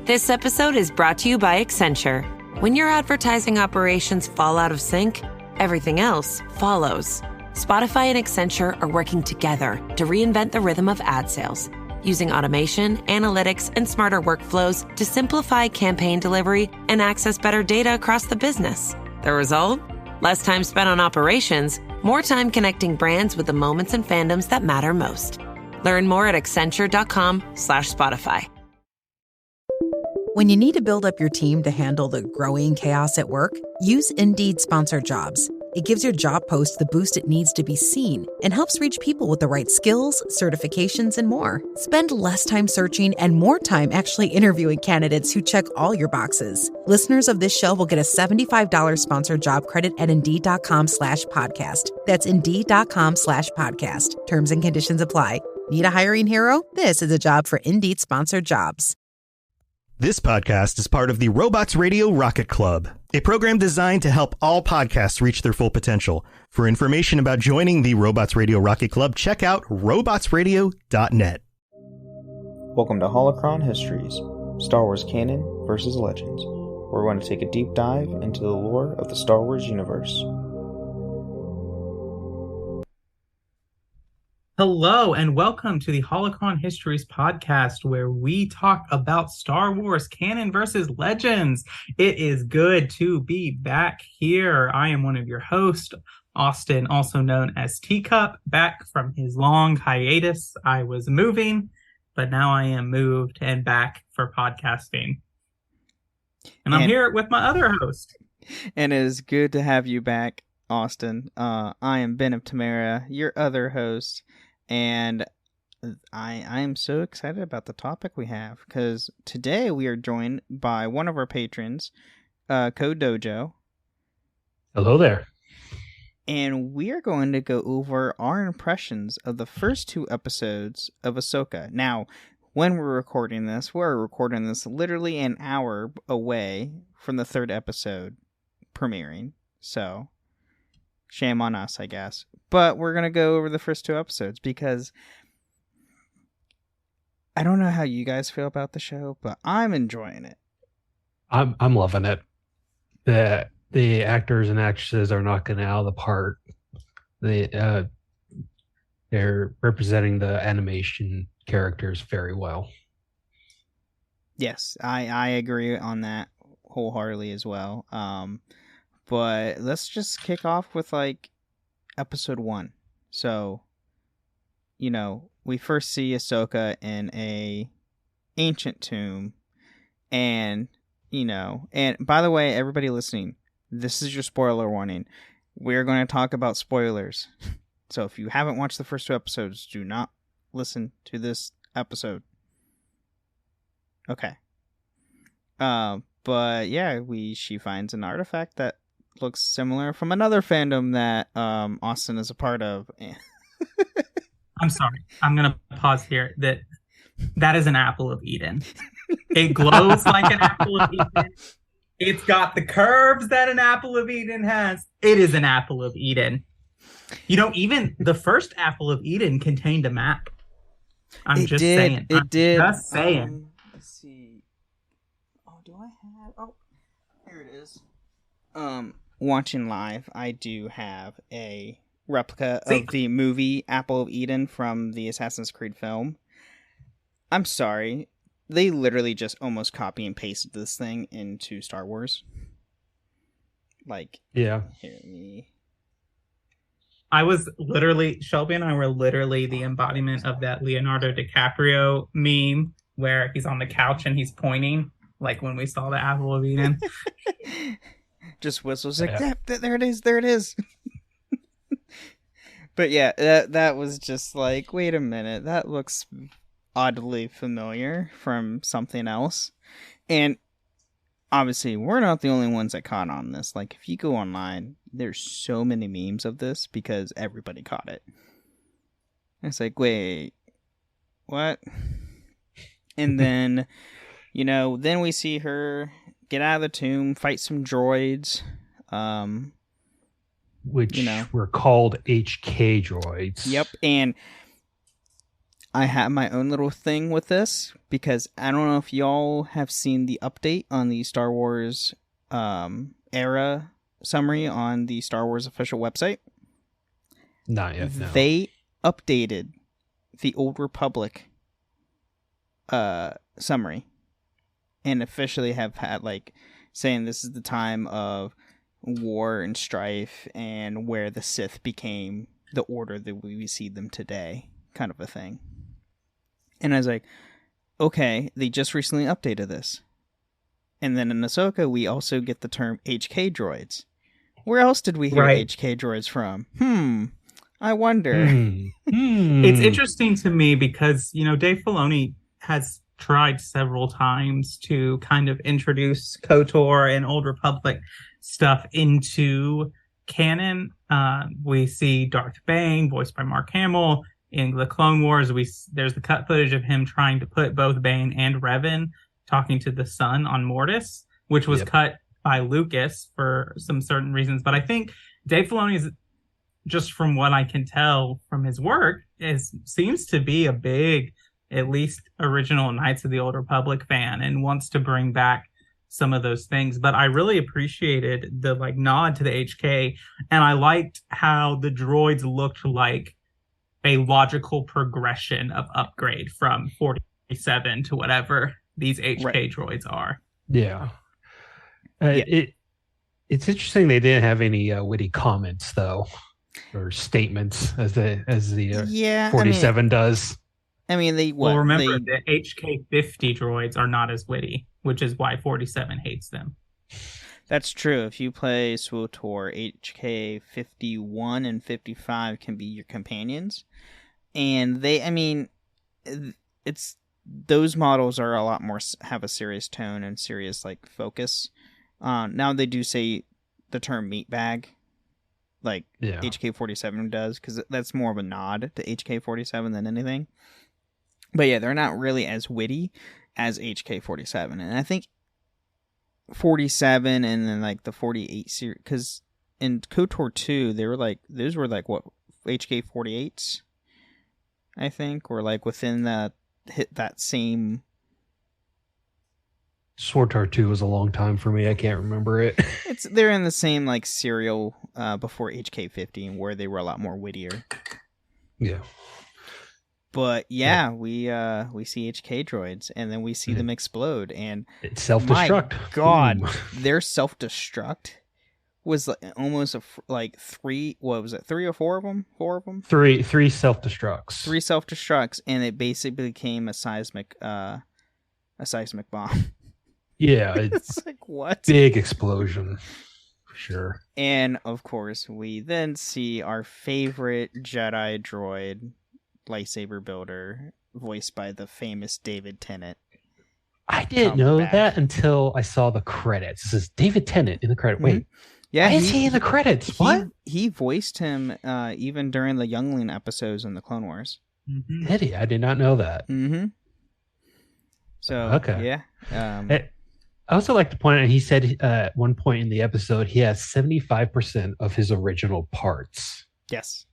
This episode is brought to you by Accenture. When your advertising operations fall out of sync, everything else follows. Spotify and Accenture are working together to reinvent the rhythm of ad sales, using automation, analytics, and smarter workflows to simplify campaign delivery and access better data across the business. The result? Less time spent on operations, more time connecting brands with the moments and fandoms that matter most. Learn more at accenture.com/Spotify. When you need to build up your team to handle the growing chaos at work, use Indeed Sponsored Jobs. It gives your job post the boost it needs to be seen and helps reach people with the right skills, certifications, and more. Spend less time searching and more time actually interviewing candidates who check all your boxes. Listeners of this show will get a $75 sponsored job credit at Indeed.com/podcast. That's Indeed.com/podcast. Terms and conditions apply. Need a hiring hero? This is a job for Indeed Sponsored Jobs. This podcast is part of the Robots Radio Rocket Club, a program designed to help all podcasts reach their full potential. For information about joining the Robots Radio Rocket Club, check out robotsradio.net. Welcome to Holocron Histories, Star Wars Canon versus Legends, where we're going to take a deep dive into the lore of the Star Wars universe. Hello, and welcome to the Holocron Histories podcast, where we talk about Star Wars canon versus legends. It is good to be back here. I am one of your hosts, Austin, also known as Teacup, back from his long hiatus. I was moving, but now I am moved and back for podcasting. And I'm here with my other host. And it is good to have you back, Austin. I am Ben of Tamara, your other host. And I am so excited about the topic we have, because today we are joined by one of our patrons, Code Dojo. Hello there. And we are going to go over our impressions of the first two episodes of Ahsoka. Now, when we're recording this literally an hour away from the third episode premiering. So, shame on us, I guess. But we're going to go over the first two episodes because I don't know how you guys feel about the show, but I'm enjoying it. I'm loving it. The actors and actresses are knocking it out of the park. They're representing the animation characters very well. Yes, I agree on that wholeheartedly as well. But let's just kick off with episode 1. So, we first see Ahsoka in a ancient tomb, and and by the way, everybody listening, this is your spoiler warning. We're going to talk about spoilers. So if you haven't watched the first two episodes, do not listen to this episode. Okay. But yeah, she finds an artifact that looks similar from another fandom that Austin is a part of. I'm sorry. I'm going to pause here. That is an apple of Eden. It glows like an apple of Eden. It's got the curves that an apple of Eden has. It is an apple of Eden. Even the first apple of Eden contained a map. I'm just saying. It did. Just saying. Let's see. Oh, do I have... Oh, here it is. Watching live, I do have a replica of the movie Apple of Eden from the Assassin's Creed film. I'm sorry. They literally just almost copy and pasted this thing into Star Wars. Yeah. Shelby and I were literally the embodiment of that Leonardo DiCaprio meme where he's on the couch and he's pointing, like when we saw the Apple of Eden. Just whistles there it is. But yeah, that was just wait a minute, that looks oddly familiar from something else. And obviously, we're not the only ones that caught on this. If you go online, there's so many memes of this because everybody caught it. It's wait, what? And then, then we see her get out of the tomb, fight some droids. Which were called HK droids. Yep, and I have my own little thing with this because I don't know if y'all have seen the update on the Star Wars era summary on the Star Wars official website. Not yet, no. They updated the Old Republic summary and officially have had like saying this is the time of war and strife and where the Sith became the order that we see them today, kind of a thing. And I was like, okay, they just recently updated this. And then in Ahsoka, we also get the term HK droids. Where else did we hear HK droids from? I wonder. It's interesting to me because, Dave Filoni has tried several times to kind of introduce KOTOR and Old Republic stuff into canon. We see Darth Bane, voiced by Mark Hamill. In the Clone Wars, there's the cut footage of him trying to put both Bane and Revan talking to the son on Mortis, which was cut by Lucas for some certain reasons. But I think Dave Filoni is, just from what I can tell from his work, seems to be a big, at least original Knights of the Old Republic fan and wants to bring back some of those things. But I really appreciated the nod to the HK, and I liked how the droids looked like a logical progression of upgrade from 47 to whatever these HK droids are. Yeah. It's interesting they didn't have any witty comments though, or statements as the 47 does. I mean, remember the HK50 droids are not as witty, which is why 47 hates them. That's true. If you play SWTOR, HK51 and 55 can be your companions. And those models are a lot more, have a serious tone and serious focus. Now they do say the term meatbag, HK47 does, because that's more of a nod to HK47 than anything. But yeah, they're not really as witty as HK47. And I think 47 and then the 48 series, because in KOTOR 2 they were those were what HK48s, I think, or within that same. SWTOR 2 was a long time for me. I can't remember it. They're in the same serial before HK50, where they were a lot more wittier. Yeah. But we see HK droids, and then we see them explode, and it's self-destruct. My God, their self-destruct was almost three. What was it? 3 or 4 of them? 4 of them? Three self-destructs. 3 self-destructs, and it basically became a seismic bomb. Yeah, it's what? Big explosion. Sure. And of course, we then see our favorite Jedi droid, lightsaber builder, voiced by the famous David Tennant. I didn't know that until I saw the credits. It says David Tennant in the credit. Mm-hmm. Wait, why is he in the credits? What? He voiced him even during the Youngling episodes in the Clone Wars. Mm-hmm. Did he? I did not know that. Mm-hmm. So okay, yeah. I also like to point out, he said at one point in the episode he has 75% of his original parts. Yes.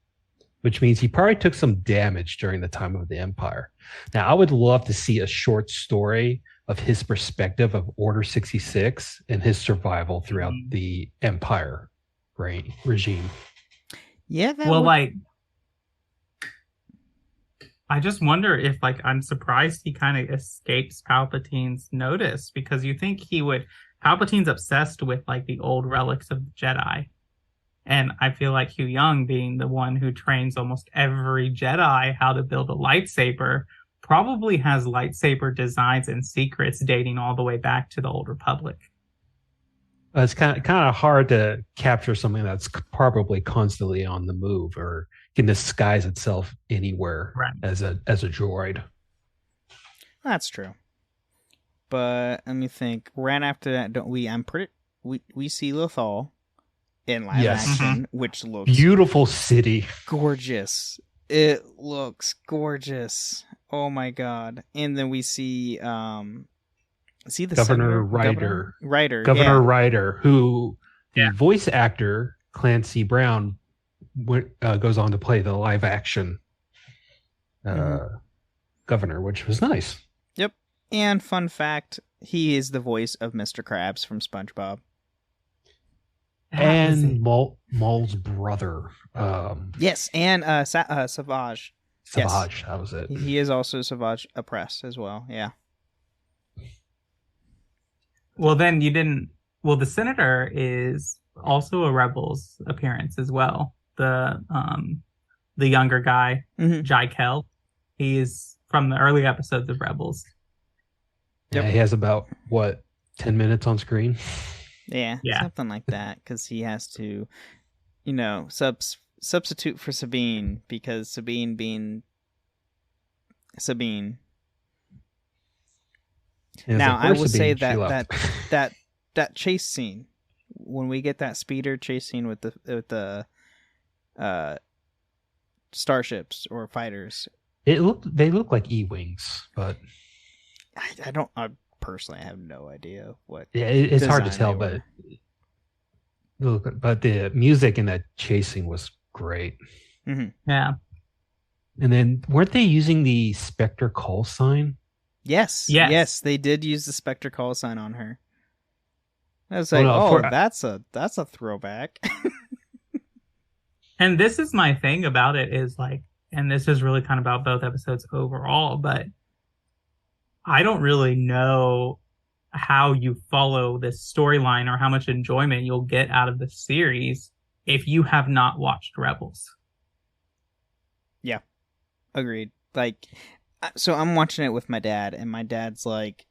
Which means he probably took some damage during the time of the Empire. Now, I would love to see a short story of his perspective of Order 66 and his survival throughout the Empire regime. Yeah, I just wonder if, I'm surprised he kind of escapes Palpatine's notice, because you think Palpatine's obsessed with, the old relics of the Jedi. And I feel like Hugh Young, being the one who trains almost every Jedi how to build a lightsaber, probably has lightsaber designs and secrets dating all the way back to the Old Republic. It's kind of hard to capture something that's probably constantly on the move or can disguise itself anywhere as a droid. That's true. But let me think. Right after that, we see Lothal in live action, which looks beautiful city, gorgeous. It looks gorgeous. Oh my God! And then we see the Governor Ryder, who the voice actor Clancy Brown goes on to play the live action governor, which was nice. Yep. And fun fact, he is the voice of Mr. Krabs from SpongeBob. And Maul's brother. Yes, and Savage. Savage, that was it. He is also Savage Oppressed as well, yeah. Well, then you didn't... Well, the Senator is also a Rebels appearance as well. The younger guy, Jai Kell. He is from the early episodes of Rebels. Yeah, he has about, 10 minutes on screen? Yeah, something like that, because he has to, substitute for Sabine, because Sabine being Sabine. Now, I will say that chase scene, when we get that speeder chase scene with the starships or fighters, they look like E-wings, but I personally have no idea what. Yeah, it's hard to tell, but the music in that chasing was great. Mm-hmm. Yeah. And then weren't they using the Spectre call sign? Yes, they did use the Spectre call sign on her. I was like, that's a throwback. And this is my thing about it is like, and this is really kind of about both episodes overall, but I don't really know how you follow this storyline or how much enjoyment you'll get out of the series if you have not watched Rebels. Yeah, agreed. Like, so I'm watching it with my dad, and my dad's like,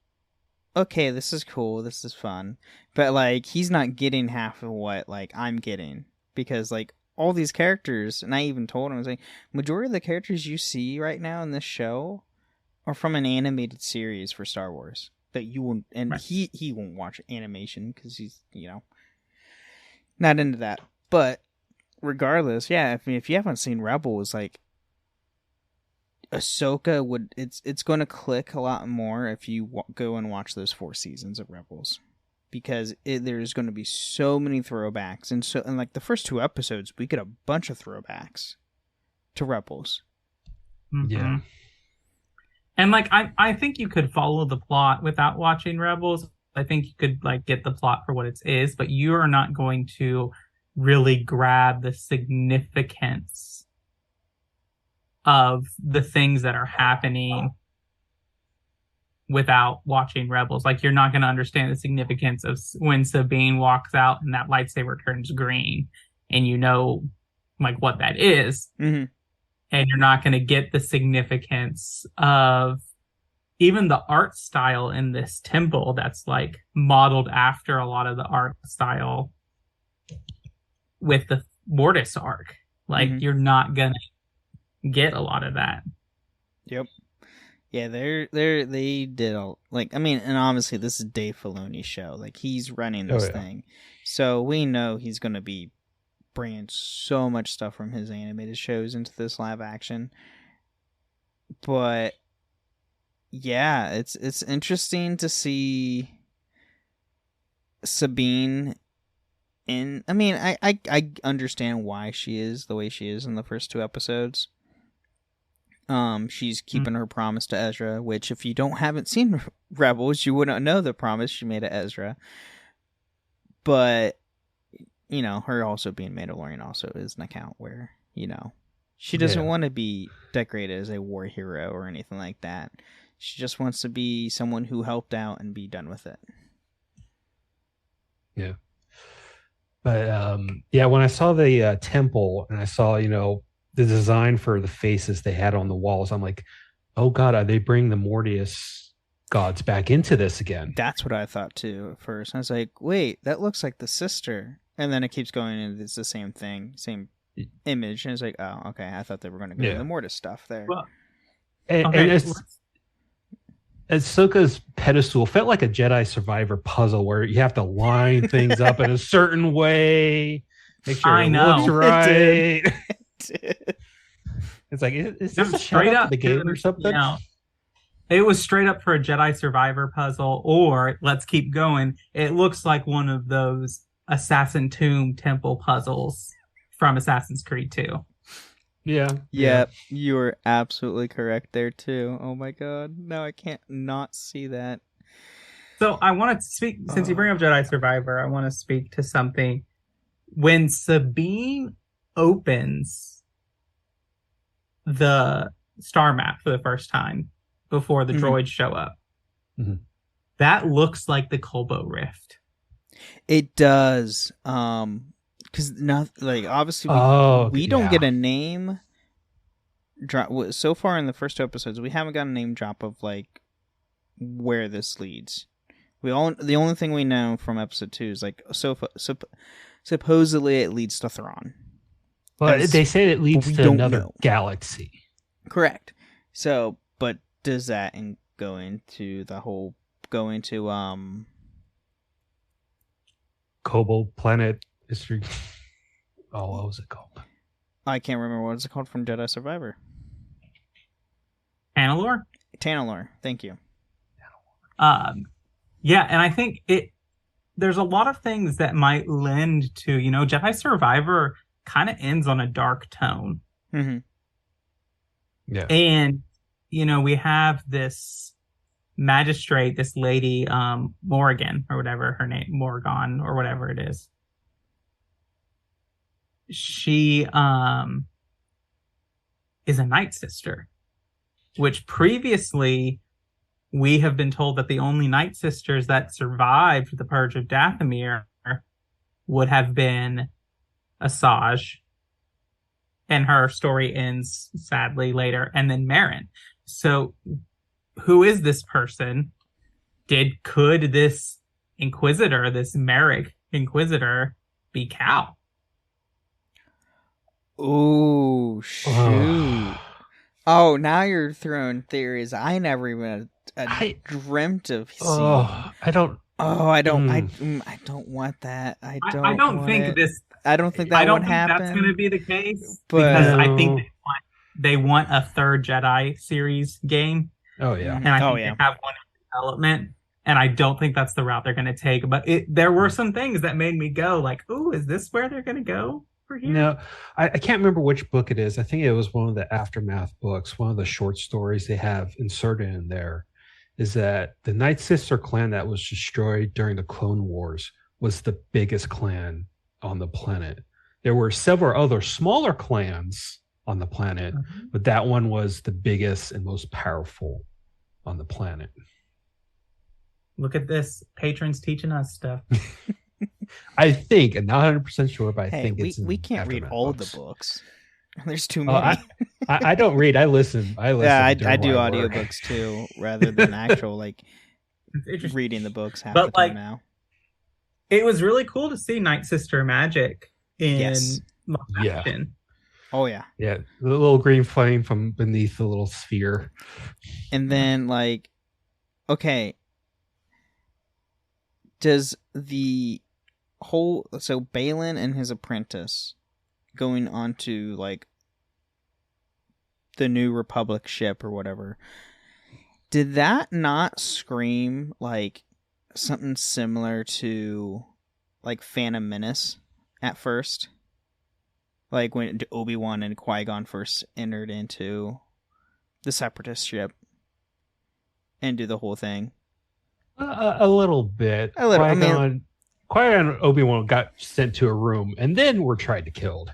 okay, this is cool, this is fun. But, like, he's not getting half of what, like, I'm getting. Because, like, all these characters, and I even told him, I was like, majority of the characters you see right now in this show are from an animated series for Star Wars. That you won't, and right. he won't watch animation, because he's, not into that. But, regardless, yeah, if you haven't seen Rebels, like, Ahsoka it's going to click a lot more if you go and watch those 4 seasons of Rebels, because there's going to be so many throwbacks, and like the first 2 episodes we get a bunch of throwbacks to Rebels. Mm-hmm. Yeah, and like I think you could follow the plot without watching Rebels. I think you could like get the plot for what it is, but you are not going to really grab the significance of the things that are happening without watching Rebels. Like, you're not going to understand the significance of when Sabine walks out and that lightsaber turns green, and like what that is. Mm-hmm. And you're not going to get the significance of even the art style in this temple that's like modeled after a lot of the art style with the Mortis arc. Like, you're not going to get a lot of that. Yep. Yeah, they did and obviously this is Dave Filoni's show. Like, he's running this thing. So we know he's going to be bringing so much stuff from his animated shows into this live action. But yeah, it's interesting to see Sabine in. I mean, I understand why she is the way she is in the first 2 episodes. She's keeping her promise to Ezra, which if you haven't seen Rebels, you wouldn't know the promise she made to Ezra. But, her also being Mandalorian also is an account where, she doesn't want to be decorated as a war hero or anything like that. She just wants to be someone who helped out and be done with it. Yeah. But, when I saw the temple and I saw, the design for the faces they had on the walls, I'm like, oh god, are they bringing the Mortius gods back into this again? That's what I thought too at first. I was like, wait, that looks like the sister. And then it keeps going and it's the same thing, same image. And it's like, oh, okay, I thought they were going to go to the Mortis stuff there. Well, and Ahsoka's pedestal felt like a Jedi Survivor puzzle where you have to line things up in a certain way, make sure it looks right. It's like, is this straight up the game or something? It was straight up for a Jedi Survivor puzzle, or let's keep going. It looks like one of those Assassin Tomb temple puzzles from Assassin's Creed 2. Yeah, you were absolutely correct there too. Oh my god. Now I can't not see that. So I want to speak, since you bring up Jedi Survivor, I want to speak to something. When Sabine opens the star map for the first time before the droids show up, that looks like the Colbo Rift. It does. Because not like obviously we don't get a name drop so far in the first two episodes. We haven't got a name drop of like where this leads. The only thing we know from episode 2 is like supposedly it leads to Thrawn. Well, they say it leads to another galaxy. Correct. So, but does that go into Kobold planet history? Oh, what was it called? I can't remember what it's called from Jedi Survivor. Tanalorr. Thank you. Yeah, and I think there's a lot of things that might lend to, Jedi Survivor kind of ends on a dark tone. Mm-hmm. Yeah. And, we have this magistrate, this lady, Morgan, or whatever her name, Morgan, or whatever it is. She is a Night Sister, which previously we have been told that the only Night Sisters that survived the Purge of Dathomir would have been Asajj, and her story ends sadly later, and then Merrin. So who is this person? Could this Inquisitor, this Merrick Inquisitor, be Cal? Oh, shoot. Oh, now you're throwing theories I never even dreamt of seeing. I don't want that. I don't think that would happen. That's going to be the case, because I think they want a third Jedi series game. Oh yeah, and I think they have one in development, and I don't think that's the route they're going to take. But there were some things that made me go like, "Ooh, is this where they're going to go for here?" No, I can't remember which book it is. I think it was one of the Aftermath books. One of the short stories they have inserted in there is that the Night Sister clan that was destroyed during the Clone Wars was the biggest clan on the planet. There were several other smaller clans on the planet, but that one was the biggest and most powerful on the planet. Look at this. Patrons teaching us stuff. I think, and not 100% sure, but I think we can't read all the books. There's too many. I don't read. I listen. Yeah, I do audiobooks too, rather than actual reading the books half the time now. It was really cool to see Night Sister magic in action. Oh yeah. Yeah. The little green flame from beneath the little sphere. And then okay. Does the whole Baylan and his apprentice going on to the New Republic ship or whatever, did that not scream something similar to Phantom Menace at first? When Obi-Wan and Qui-Gon first entered into the Separatist ship and do the whole thing. A little bit. Qui-Gon and Obi-Wan got sent to a room and then were tried to killed.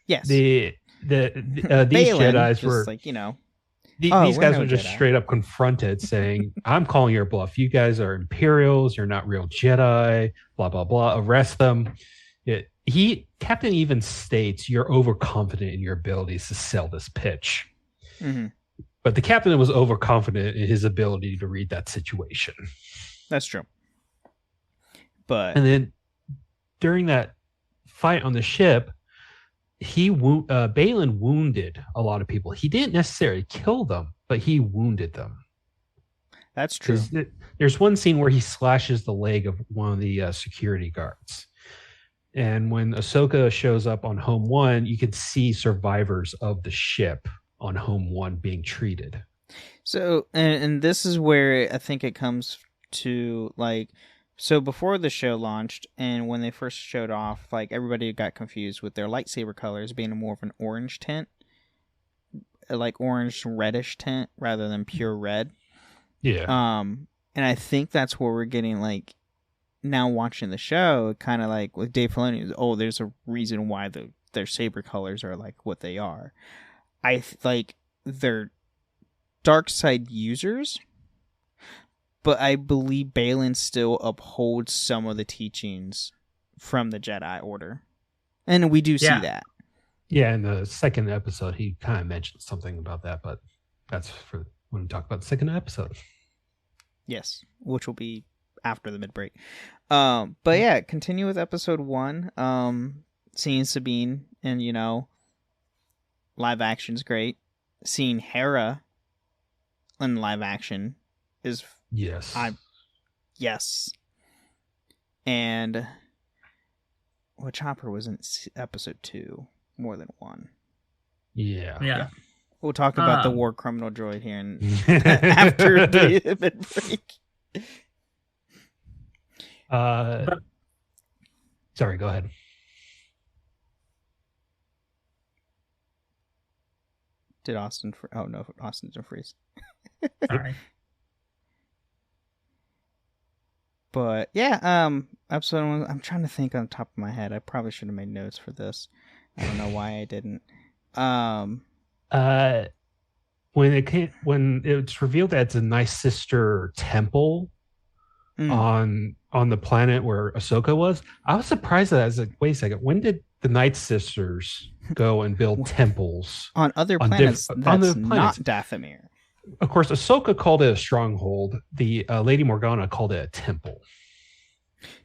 Yes. These Jedis were these guys were just Jedi. Straight up confronted, saying, "I'm calling your bluff. You guys are Imperials. You're not real Jedi. Blah blah blah. Arrest them." Captain even states, "You're overconfident in your abilities to sell this pitch." Mm-hmm. But the captain was overconfident in his ability to read that situation. That's true. But and then during that fight on the ship, Baylan wounded a lot of people. He didn't necessarily kill them, but he wounded them. That's true. There's one scene where he slashes the leg of one of the security guards. And when Ahsoka shows up on Home 1, you can see survivors of the ship on Home 1 being treated. So, and this is where I think it comes to so before the show launched and when they first showed off, everybody got confused with their lightsaber colors being more of an orange tint like orange reddish tint rather than pure red. Yeah. And I think that's where we're getting like now watching the show, kind of like with Dave Filoni. Oh, there's a reason why their saber colors are like what they are. Like they're dark side users, but I believe Balin still upholds some of the teachings from the Jedi Order, and we do see that. Yeah, in the second episode, he kind of mentioned something about that, but that's for when we talk about the second episode. Yes, which will be after the mid-break. But yeah, continue with episode 1. Seeing Sabine and, live action's great. Seeing Hera in live action is... Yes. Yes. And... Well, Chopper was in episode 2 more than 1. Yeah. We'll talk about the war criminal droid here after the mid-break. Sorry, go ahead. Did Austin... Oh, no, Austin didn't freeze. Sorry. But, yeah, episode 1... I'm trying to think on the top of my head. I probably should have made notes for this. I don't know why I didn't. When it's revealed that it's a Night Sister temple on the planet where Ahsoka was, I was surprised that I was like, wait a second, when did the Night Sisters go and build temples on other planets? That's not Dathomir. Of course, Ahsoka called it a stronghold. The Lady Morgana called it a temple.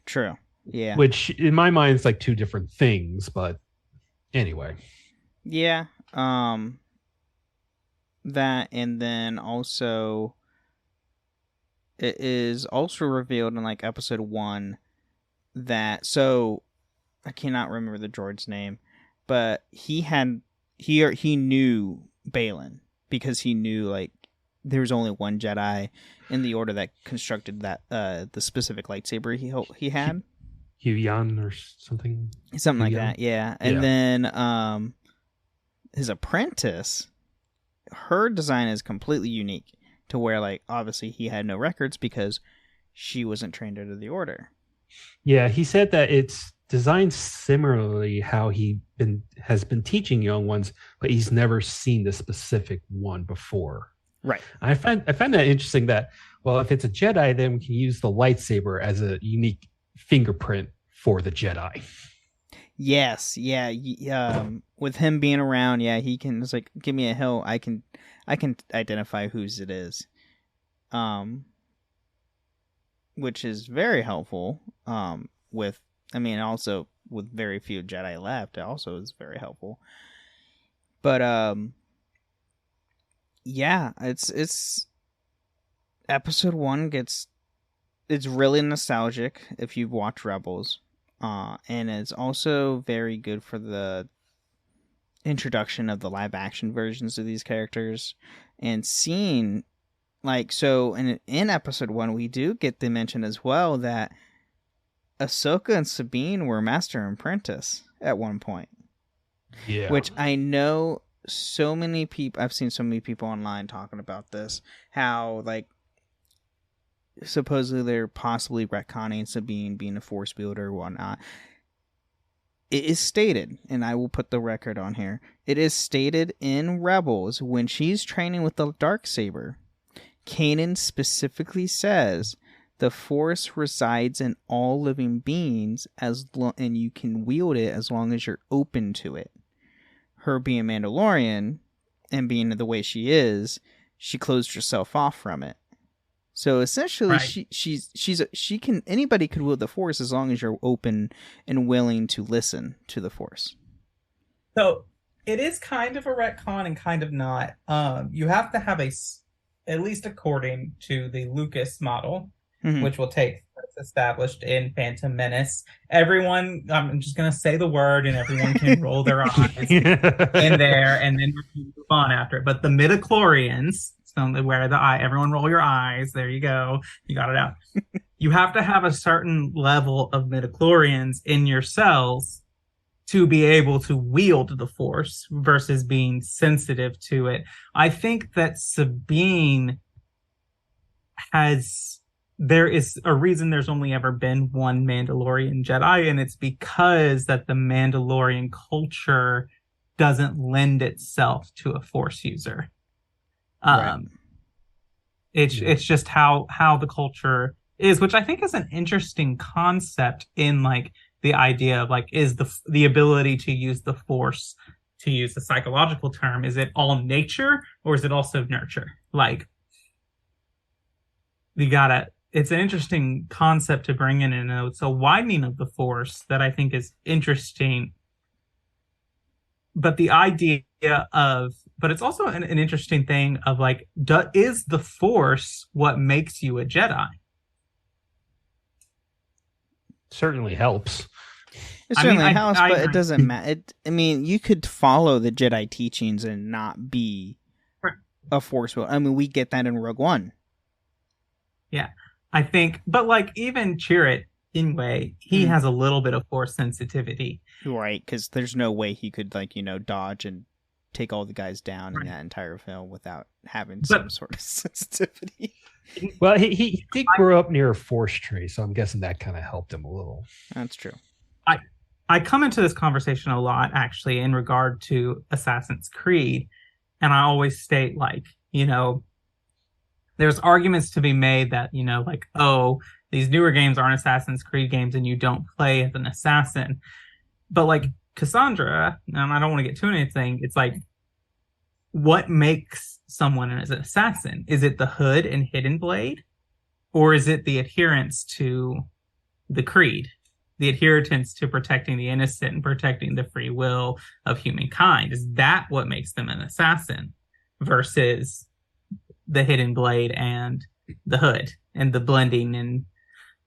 True. Yeah. Which in my mind is like two different things, but anyway. Yeah. That, and then also it is also revealed in like episode 1 that, so I cannot remember the droid's name, but he knew Balin because he knew like there was only one Jedi in the Order that constructed that the specific lightsaber he had. Huyan or something like that, yeah. And then his apprentice, her design is completely unique to where, like, obviously he had no records because she wasn't trained under the Order. Yeah, he said that it's designed similarly how he has been teaching young ones, but he's never seen the specific one before. Right. I find that interesting that, well, if it's a Jedi, then we can use the lightsaber as a unique fingerprint for the Jedi. Yes, yeah. With him being around, yeah, he can. It's like, give me a hill, I can identify whose it is, which is very helpful. Also with very few Jedi left, it also is very helpful. But yeah, it's episode 1 it's really nostalgic if you've watched Rebels. And it's also very good for the introduction of the live action versions of these characters, and seeing in episode 1 we do get the mention as well that Ahsoka and Sabine were master and apprentice at one point. Yeah. Which I know so many people, I've seen so many people online talking about this, how like supposedly they're possibly retconning Sabine being a force wielder or whatnot. It is stated, and I will put the record on here, it is stated in Rebels when she's training with the Darksaber, Kanan specifically says the Force resides in all living beings and you can wield it as long as you're open to it. Her being Mandalorian and being the way she is, she closed herself off from it. So essentially, right. Anybody could wield the Force as long as you're open and willing to listen to the Force. So it is kind of a retcon and kind of not. You have to have at least according to the Lucas model, which will take established in Phantom Menace. Everyone, I'm just going to say the word and everyone can roll their eyes in there and then move on after it. But the midichlorians, where the eye, everyone roll your eyes. There you go. You got it out. You have to have a certain level of midichlorians in your cells to be able to wield the Force versus being sensitive to it. I think that Sabine there is a reason there's only ever been one Mandalorian Jedi, and it's because that the Mandalorian culture doesn't lend itself to a Force user. Right. It's just how the culture is, which I think is an interesting concept in like the idea of like, is the ability to use the Force, to use the psychological term, is it all nature or is it also nurture? Like, it's an interesting concept to bring in, and it's a widening of the Force that I think is interesting. But the idea but it's also an interesting thing of like, is the Force what makes you a Jedi? Certainly helps. It certainly helps, but it doesn't matter. I mean, you could follow the Jedi teachings and not be a Force wielder. I mean, we get that in Rogue One. Yeah, I think, but like even Chirrut, anyway, he has a little bit of Force sensitivity. Right, because there's no way he could like, dodge and take all the guys down in that entire film without having some sort of sensitivity. Well, he did grow up near a Force tree, so I'm guessing that kind of helped him a little. That's true. I come into this conversation a lot, actually, in regard to Assassin's Creed, and I always state, like, there's arguments to be made that, like, oh, these newer games aren't Assassin's Creed games and you don't play as an assassin. But, like, Cassandra, and I don't want to get too anything, it's like, what makes someone as an assassin? Is it the hood and hidden blade? Or is it the adherence to the creed? The adherence to protecting the innocent and protecting the free will of humankind? Is that what makes them an assassin versus the hidden blade and the hood and the blending and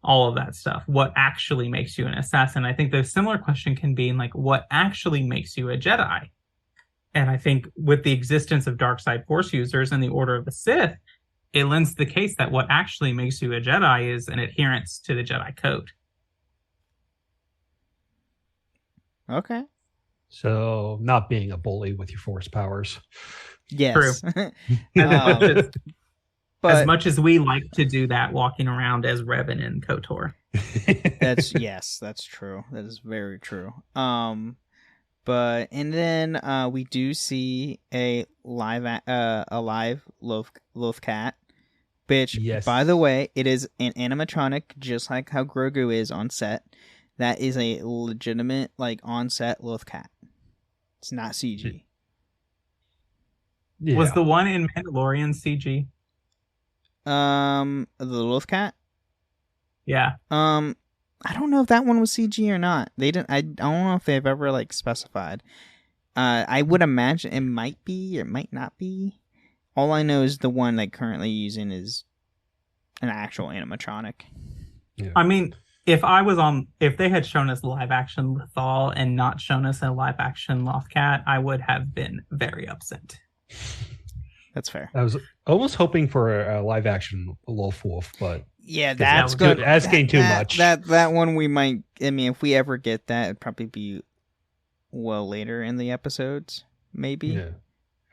all of that stuff? What actually makes you an assassin? I think the similar question can be in like, what actually makes you a Jedi? And I think with the existence of dark side Force users and the Order of the Sith, it lends the case that what actually makes you a Jedi is an adherence to the Jedi Code. Okay. So not being a bully with your Force powers. Yes. True. As much as we like to do that, walking around as Revan and KOTOR. That's true. That is very true. And then we do see a live Loth cat, which, yes, by the way, it is an animatronic, just like how Grogu is on set. That is a legitimate, like, on-set Loth cat. It's not CG. Yeah. Was the one in Mandalorian CG? The Loth cat? Yeah. I don't know if that one was CG or not. They didn't. I don't know if they've ever like specified. I would imagine it might be or it might not be. All I know is the one like currently using is an actual animatronic. Yeah. I mean, if they had shown us live action Lothal and not shown us a live action Lothcat, I would have been very upset. That's fair. I was almost hoping for a live action Wolf, but yeah, that's good. Asking too much. That one we might. I mean, if we ever get that, it'd probably be well later in the episodes, maybe. Yeah.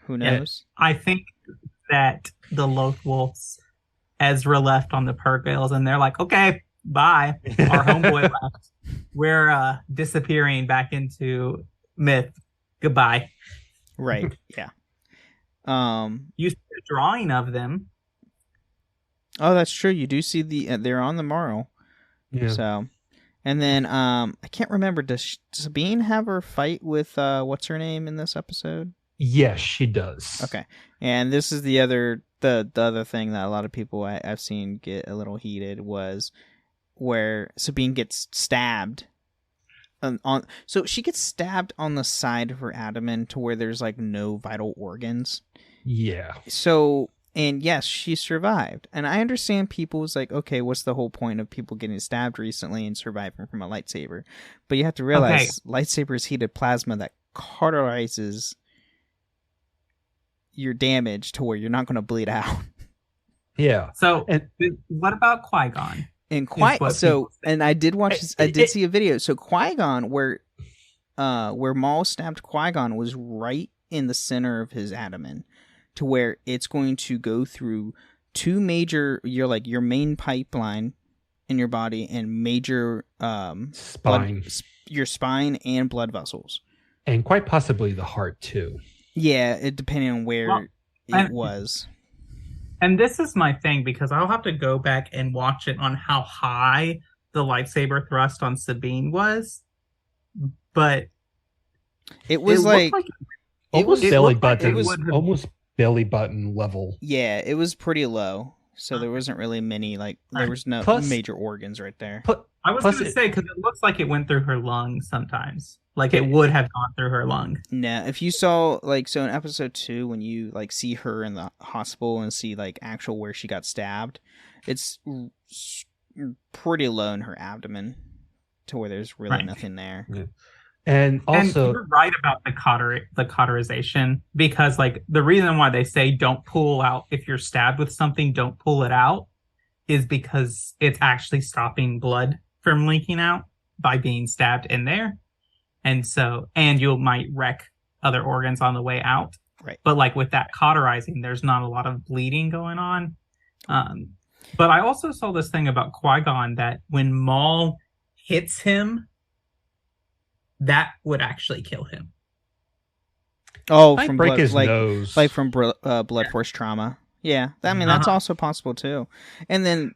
Who knows? I think that the Loth Wolves, Ezra left on the Purgils, and they're like, "Okay, bye." Our homeboy left. We're disappearing back into myth. Goodbye. Right. Yeah. You see a drawing of them. Oh, that's true. You do see they're on the Morrow. Yeah. So, and then I can't remember. Does Sabine have her fight with what's her name in this episode? Yes, she does. Okay, and this is the other thing that a lot of people I've seen get a little heated was where Sabine gets stabbed. So she gets stabbed on the side of her abdomen to where there's like no vital organs. Yeah. So, and yes, she survived. And I understand people was like, okay, what's the whole point of people getting stabbed recently and surviving from a lightsaber? But you have to realize lightsaber is heated plasma that cauterizes your damage to where you're not going to bleed out. Yeah. So, what about Qui-Gon? And I did watch this, I did see a video. So Qui-Gon, where where Maul stabbed Qui-Gon was right in the center of his abdomen, to where it's going to go through two major, your main pipeline in your body and major Spine. your spine and blood vessels. And quite possibly the heart, too. Yeah, it depending on where it was. And this is my thing, because I'll have to go back and watch it on how high the lightsaber thrust on Sabine was. But it was almost belly button. Almost belly button level. Yeah, it was pretty low. So there wasn't really many, there was no major organs right there. I was going to say, because it looks like it went through her lung sometimes. Like it would have gone through her lung. No, if you saw, so in episode 2, when you, see her in the hospital and see, actual where she got stabbed, it's pretty low in her abdomen to where there's really nothing there. Yeah. And also, you're right about the cauterization, because the reason why they say don't pull out if you're stabbed with something, don't pull it out, is because it's actually stopping blood from leaking out by being stabbed in there, and you might wreck other organs on the way out. Right. But with that cauterizing, there's not a lot of bleeding going on. But I also saw this thing about Qui-Gon that when Maul hits him, that would actually kill him. Oh, from break his nose, from blood force trauma. Yeah, that's also possible too. And then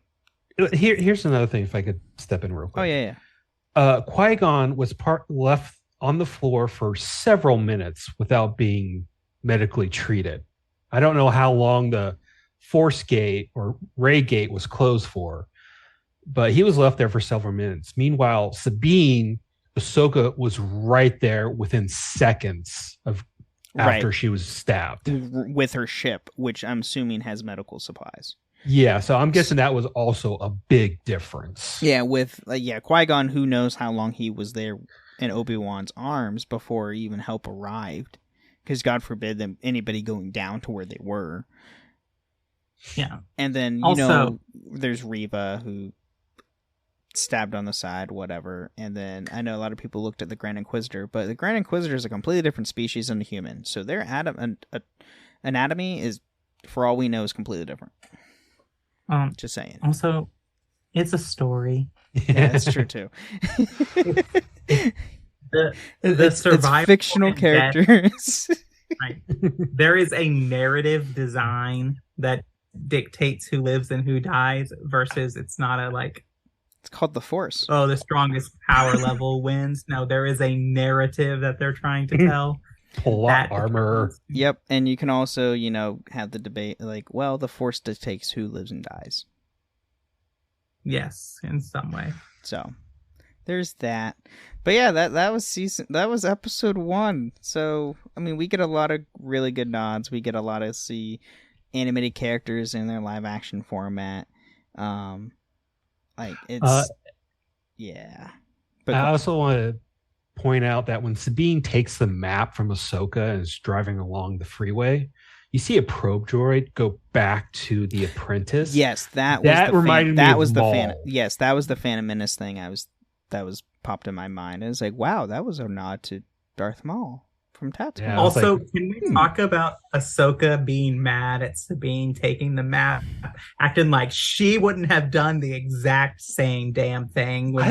here's another thing, if I could step in real quick. Oh yeah. Qui-Gon was left on the floor for several minutes without being medically treated. I don't know how long the Force Gate or Ray Gate was closed for, but he was left there for several minutes. Meanwhile, Ahsoka was right there within seconds of after she was stabbed with her ship, which I'm assuming has medical supplies. Yeah, so I'm guessing that was also a big difference. Yeah, with Qui-Gon, who knows how long he was there in Obi-Wan's arms before even help arrived, because God forbid them anybody going down to where they were. Yeah, and then there's Reva, who stabbed on the side, whatever. And then I know a lot of people looked at the Grand Inquisitor, but the Grand Inquisitor is a completely different species than the human, so their anatomy is, for all we know, is completely different. Just saying. Also, it's a story. Yeah, that's true too. the survival, it's fictional characters. Right. There is a narrative design that dictates who lives and who dies, versus it's not a It's called the Force. Oh, the strongest power level wins. No, there is a narrative that they're trying to tell. Pull up armor. Yep, and you can also, have the debate the Force dictates who lives and dies. Yes, in some way. So, there's that. But yeah, that was episode 1. So, we get a lot of really good nods. We get a lot of see animated characters in their live action format. Yeah. But I also want to point out that when Sabine takes the map from Ahsoka and is driving along the freeway, you see a probe droid go back to the Apprentice. Yes, that reminded me of Maul. Yes, that was the Phantom Menace thing. That was popped in my mind. I was like, wow, that was a nod to Darth Maul from Tatooine. Yeah, also, can we talk about Ahsoka being mad at Sabine taking the map, acting like she wouldn't have done the exact same damn thing when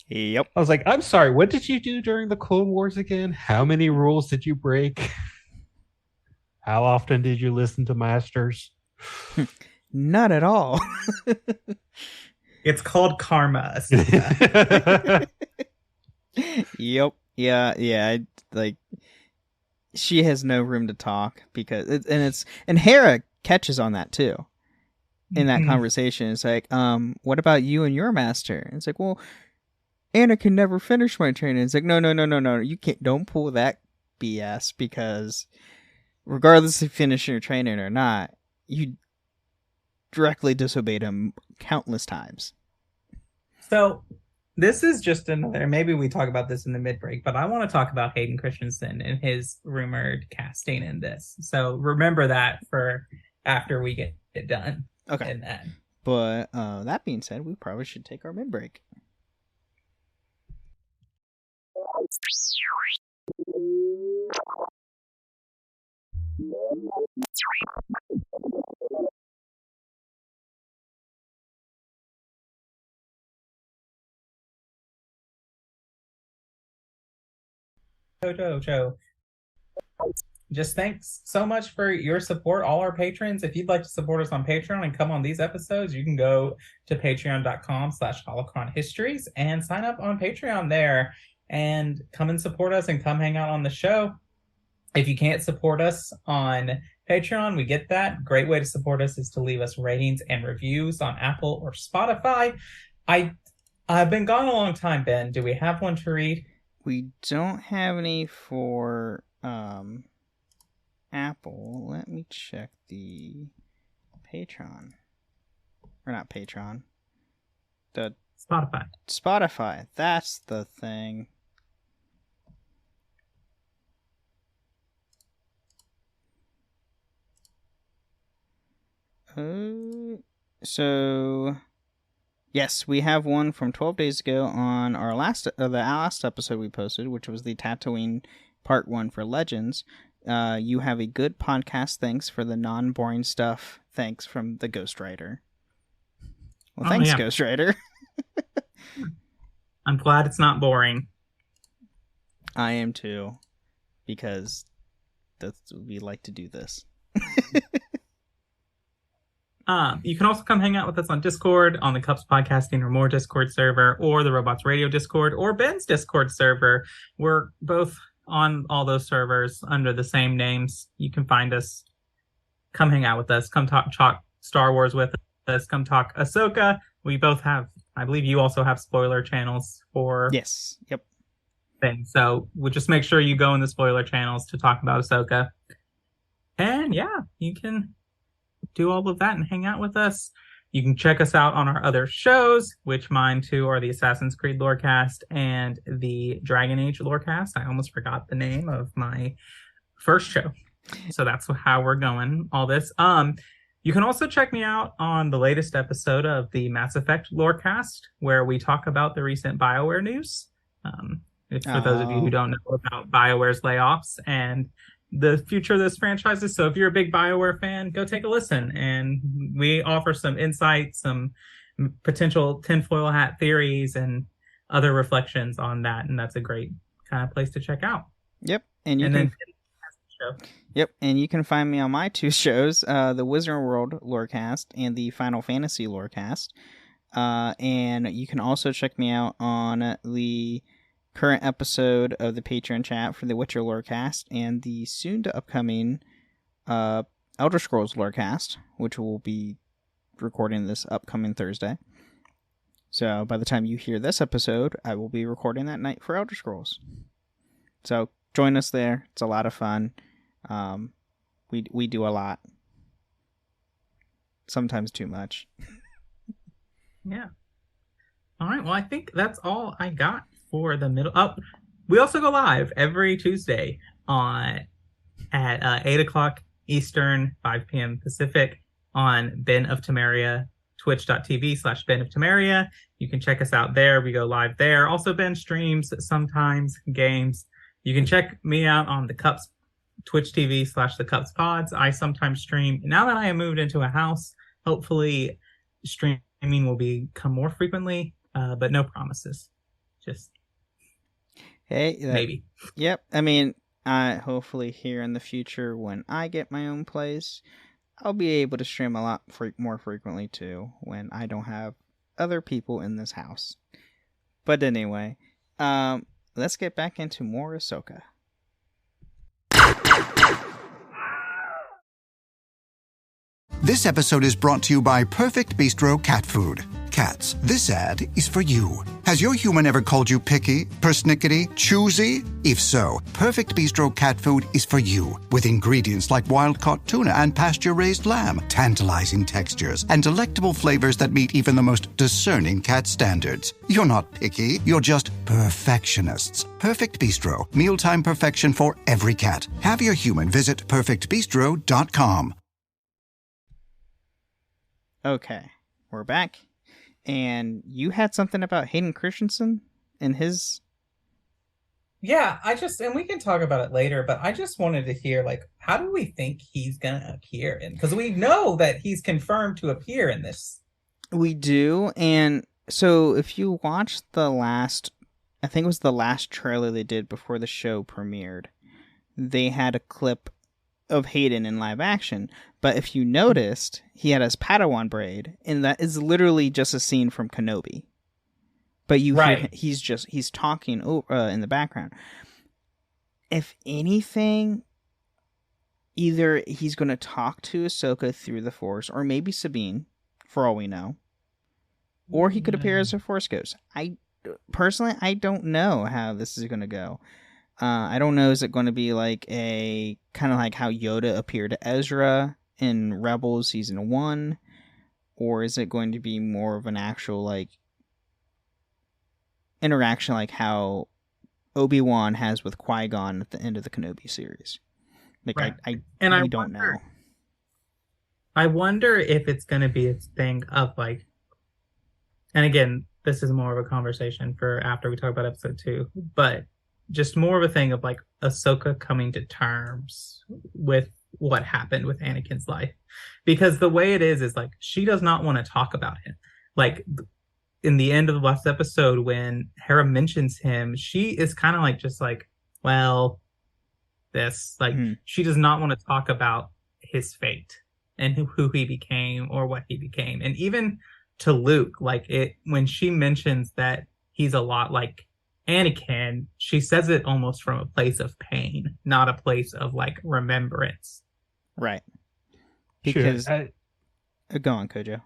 Yep. I was like, I'm sorry, what did you do during the Clone Wars again? How many rules did you break? How often did you listen to Masters? Not at all. It's called karma. Yep. Yeah. She has no room to talk because and Hera catches on that too. In that conversation, it's like, what about you and your master? And it's like, well, Anakin never finished my training. It's like, no, you can't. Don't pull that BS, because regardless if finishing your training or not, you directly disobeyed him countless times. So this is just another. Maybe we talk about this in the mid break, but I want to talk about Hayden Christensen and his rumored casting in this. So remember that for after we get it done. Okay. And then. But that being said, we probably should take our mid break. Joe. Just thanks so much for your support, all our patrons. If you'd like to support us on Patreon and come on these episodes, you can go to patreon.com/holocronhistories and sign up on Patreon there and come and support us and come hang out on the show. If you can't support us on Patreon, we get that. Great way to support us is to leave us ratings and reviews on Apple or Spotify. I've been gone a long time, Ben. Do we have one to read? We don't have any for Apple. Let me check the Patreon. Or not Patreon. The Spotify. That's the thing. So yes, we have one from 12 days ago on our the last episode we posted, which was the Tatooine Part 1 for Legends. You have a good podcast. Thanks for the non-boring stuff. Thanks from the Ghostwriter. Well, thanks, Ghostwriter. I'm glad it's not boring. I am too, because we like to do this. You can also come hang out with us on Discord, on the Cups Podcasting or More Discord server, or the Robots Radio Discord, or Ben's Discord server. We're both on all those servers under the same names. You can find us. Come hang out with us. Come talk Star Wars with us. Come talk Ahsoka. We both have, I believe you also have spoiler channels for Yes. Yep. things. So we'll just make sure you go in the spoiler channels to talk about Ahsoka. And yeah, you can do all of that and hang out with us. You can check us out on our other shows, which mine too are the Assassin's Creed Lorecast and the Dragon Age Lorecast. I almost forgot the name of my first show. So that's how we're going, all this. You can also check me out on the latest episode of the Mass Effect Lorecast, where we talk about the recent BioWare news. It's for those of you who don't know about BioWare's layoffs and the future of those franchises. So if you're a big BioWare fan, go take a listen. And we offer some insight, some potential tinfoil hat theories, and other reflections on that. And that's a great kind of place to check out. Yep. And you can find me on my two shows, the Wizard World Lorecast and the Final Fantasy Lorecast. And you can also check me out on the current episode of the Patreon chat for the Witcher Lorecast and the soon to upcoming Elder Scrolls Lorecast, which will be recording this upcoming Thursday. So by the time you hear this episode, I will be recording that night for Elder Scrolls. So join us there. It's a lot of fun. We do a lot. Sometimes too much. Yeah. All right. Well, I think that's all I got for the middle. Oh, we also go live every Tuesday at 8 o'clock Eastern, 5 p.m. Pacific on Ben of Temeria, twitch.tv/Ben of Temeria. You can check us out there. We go live there. Also, Ben streams sometimes games. You can check me out on the Cups, Twitch TV/the Cups Pods. I sometimes stream. Now that I have moved into a house, hopefully streaming will become more frequently, but no promises. Just maybe. Yep. I mean, hopefully here in the future when I get my own place, I'll be able to stream a lot more frequently too when I don't have other people in this house. But anyway, let's get back into more Ahsoka. This episode is brought to you by Perfect Bistro Cat Food. Cats, this ad is for you. Has your human ever called you picky, persnickety, choosy? If so, Perfect Bistro Cat Food is for you. With ingredients like wild-caught tuna and pasture-raised lamb, tantalizing textures, and delectable flavors that meet even the most discerning cat standards. You're not picky, you're just perfectionists. Perfect Bistro, mealtime perfection for every cat. Have your human visit perfectbistro.com. Okay, we're back. And you had something about Hayden Christensen and his Yeah, and we can talk about it later, but I just wanted to hear, like, how do we think he's gonna appear in? Because we know that he's confirmed to appear in this. We do, and so if you watch the last, I think it was the last trailer they did before the show premiered, they had a clip of Hayden in live action. But if you noticed, he had his Padawan braid, and that is literally just a scene from Kenobi. But you hear he's talking in the background. If anything, either he's going to talk to Ahsoka through the Force, or maybe Sabine, for all we know, or he could appear as a Force ghost. I don't know how this is going to go. I don't know. Is it going to be like a kind of like how Yoda appeared to Ezra in Rebels Season 1, or is it going to be more of an actual like interaction like how Obi-Wan has with Qui-Gon at the end of the Kenobi series? Like, right. I don't know. I wonder if it's going to be a thing of like, and again, this is more of a conversation for after we talk about episode 2, but just more of a thing of like Ahsoka coming to terms with what happened with Anakin's life. Because the way it is like, she does not want to talk about him. Like, in the end of the last episode, when Hera mentions him, she is kind of like, just like, well, this, like, she does not want to talk about his fate and who he became or what he became. And even to Luke, like, when she mentions that he's a lot like Anakin, she says it almost from a place of pain, not a place of like remembrance. Right. Because go on, Kojo.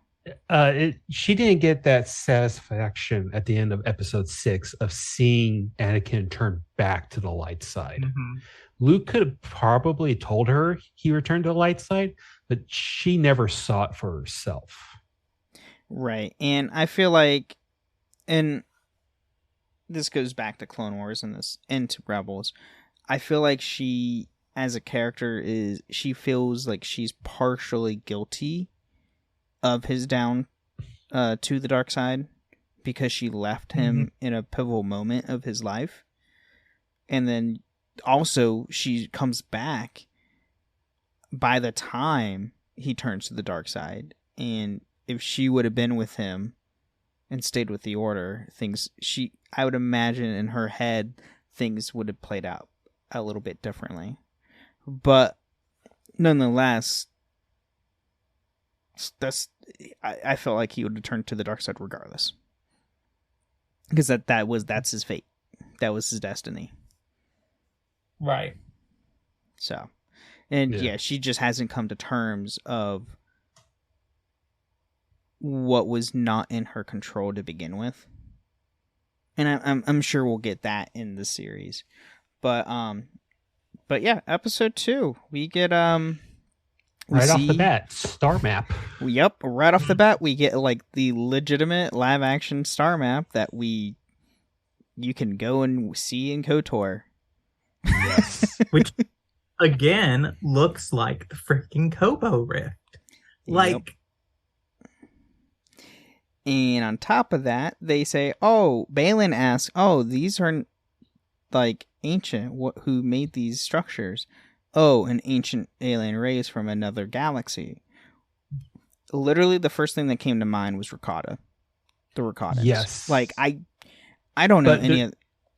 She didn't get that satisfaction at the end of episode 6 of seeing Anakin turn back to the light side. Mm-hmm. Luke could have probably told her he returned to the light side, but she never saw it for herself. Right. And I feel like, and this goes back to Clone Wars and this into Rebels, I feel like she, as a character, she feels like she's partially guilty of his down to the dark side because she left him in a pivotal moment of his life. And then also she comes back by the time he turns to the dark side. And if she would have been with him and stayed with the Order, I would imagine in her head, things would have played out a little bit differently. But nonetheless, I felt like he would have turned to the dark side regardless, because that's his fate, that was his destiny, right? So, and yeah, she just hasn't come to terms of what was not in her control to begin with, and I'm sure we'll get that in the series, but yeah, episode 2, we get off the bat, star map. Yep, right off the bat, we get like the legitimate live action star map that you can go and see in KOTOR. Yes. Which again looks like the freaking Kobo Rift. Like, and on top of that, they say, Balin asks, these are like ancient, who made these structures? An ancient alien race from another galaxy. Literally, the first thing that came to mind was Rakata. The Rakatans. Yes. Like, I don't know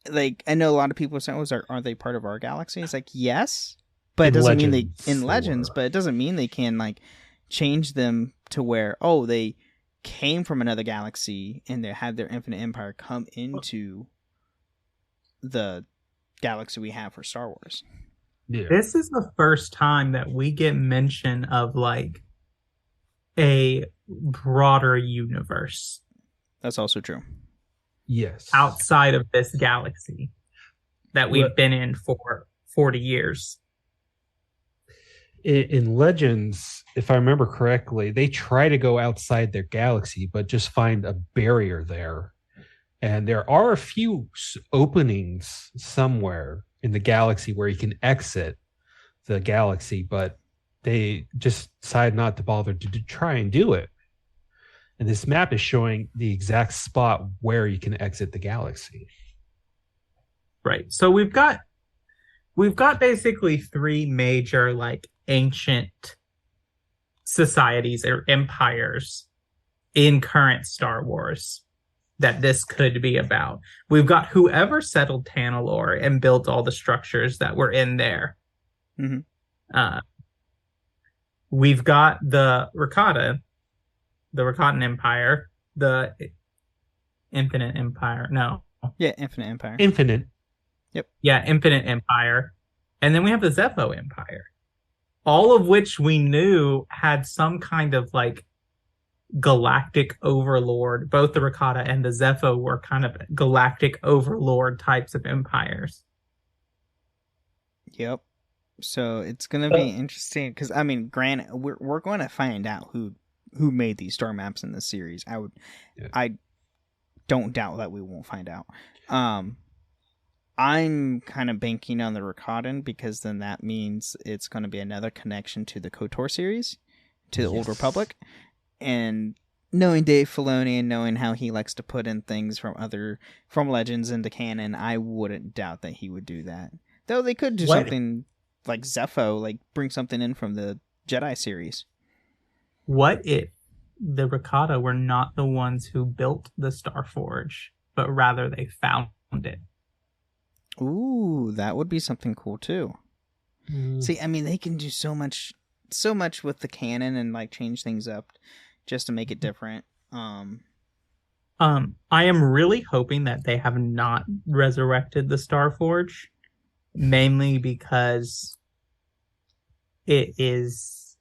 like, I know a lot of people say, are they part of our galaxy? It's like, yes, but it doesn't mean in Legends, but it doesn't mean they can, like, change them to where, they came from another galaxy and they had their infinite empire come into the galaxy we have for Star Wars. Yeah. This is the first time that we get mention of like a broader universe. That's also true. Yes. Outside of this galaxy that we've been in for 40 years. In Legends, if I remember correctly, they try to go outside their galaxy, but just find a barrier there. And there are a few openings somewhere in the galaxy where you can exit the galaxy, but they just decide not to bother to try and do it. And this map is showing the exact spot where you can exit the galaxy. Right. So we've got basically three major like ancient societies or empires in current Star Wars that this could be about. We've got whoever settled Tanalorr and built all the structures that were in there. Mm-hmm. We've got the Rakatan Empire, the Infinite Empire. No. Yeah, Infinite Empire. Infinite. Yep. Yeah, Infinite Empire. And then we have the Zepho Empire. All of which we knew had some kind of like galactic overlord. Both the Rakata and the Zepho were kind of galactic overlord types of empires. Yep. So it's going to be interesting because, I mean, granted, we're going to find out who made these star maps in this series. I don't doubt that we won't find out. I'm kind of banking on the Rakatan because then that means it's going to be another connection to the KOTOR series, to the Old Republic. And knowing Dave Filoni and knowing how he likes to put in things from Legends into canon, I wouldn't doubt that he would do that. Though they could do something like Zepho, like bring something in from the Jedi series. What if the Rakata were not the ones who built the Starforge, but rather they found it? Ooh, that would be something cool too. See, I mean, they can do so much with the canon and like change things up just to make it different. I am really hoping that they have not resurrected the Starforge, mainly because it's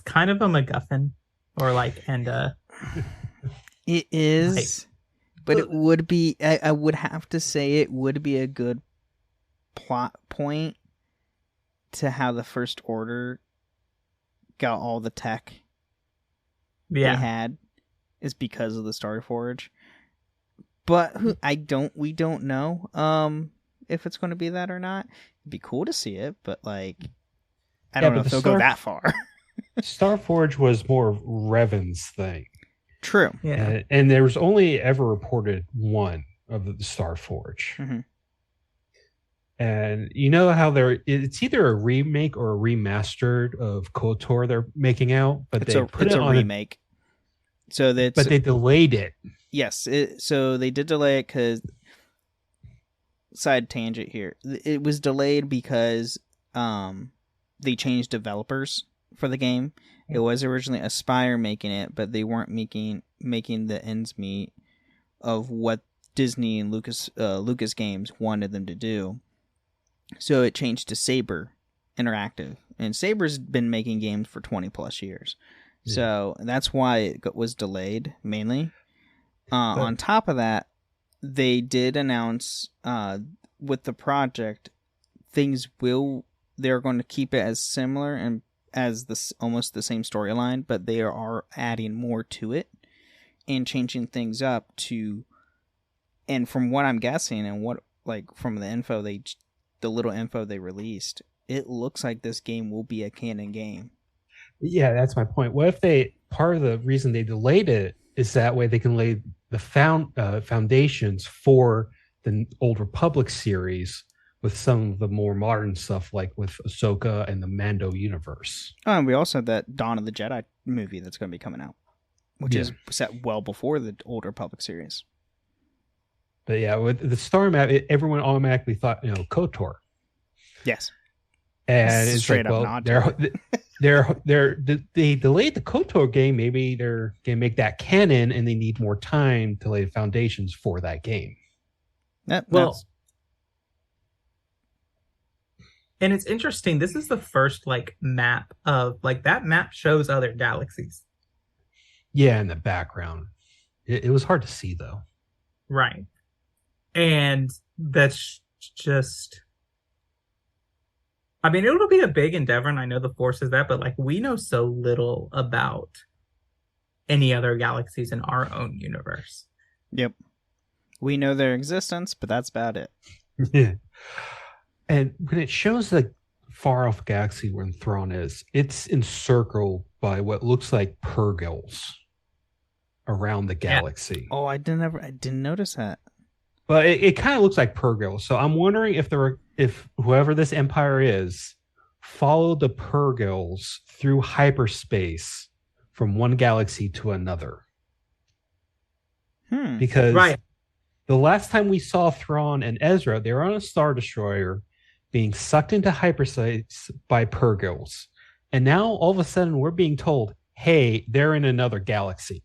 kind of a MacGuffin, or like, it is. But it would be, I would have to say it would be a good plot point to how the First Order got all the tech they had is because of the Starforge. But we don't know if it's going to be that or not. It'd be cool to see it, but like, I don't know if they'll go that far. Starforge was more of Revan's thing. True. Yeah. And there was only ever reported one of the Starforge. Mm-hmm. And you know how it's either a remake or a remastered of KOTOR they're making out, but it's a remake. But they delayed it. Yes. So they did delay it because, side tangent here, it was delayed because they changed developers for the game. It was originally Aspire making it, but they weren't making the ends meet of what Disney and Lucas Games wanted them to do. So it changed to Saber Interactive, and Saber's been making games for 20 plus years. Yeah. So that's why it was delayed mainly. On top of that, they did announce with the project they're going to keep it as similar and as almost the same storyline, but they are adding more to it and changing things up and from what I'm guessing and what from the little info they released, it looks like this game will be a canon game. Yeah, that's my point. What if part of the reason they delayed it is that way they can lay the foundations for the Old Republic series with some of the more modern stuff, like with Ahsoka and the Mando universe. Oh, and we also have that Dawn of the Jedi movie that's going to be coming out, which is set well before the Old Republic series. But yeah, with the star map, everyone automatically thought, KOTOR. Yes. And it's straight like, up well, they delayed the KOTOR game. Maybe they're going to make that canon, and they need more time to lay the foundations for that game. And it's interesting. This is the first map of that map shows other galaxies. Yeah, in the background. It was hard to see though. Right. And that's just, I mean, it'll be a big endeavor, and I know the Force is that, but we know so little about any other galaxies in our own universe. Yep. We know their existence, but that's about it. Yeah. And when it shows the far off galaxy where Thrawn is, it's encircled by what looks like purgles around the galaxy. Yeah. Oh, I didn't notice that. But it kind of looks like Purgil. So I'm wondering if whoever this empire is followed the Purgils through hyperspace from one galaxy to another. Because Right. the last time we saw Thrawn and Ezra, they were on a Star Destroyer being sucked into hyperspace by Purgils. And now all of a sudden we're being told, hey, they're in another galaxy.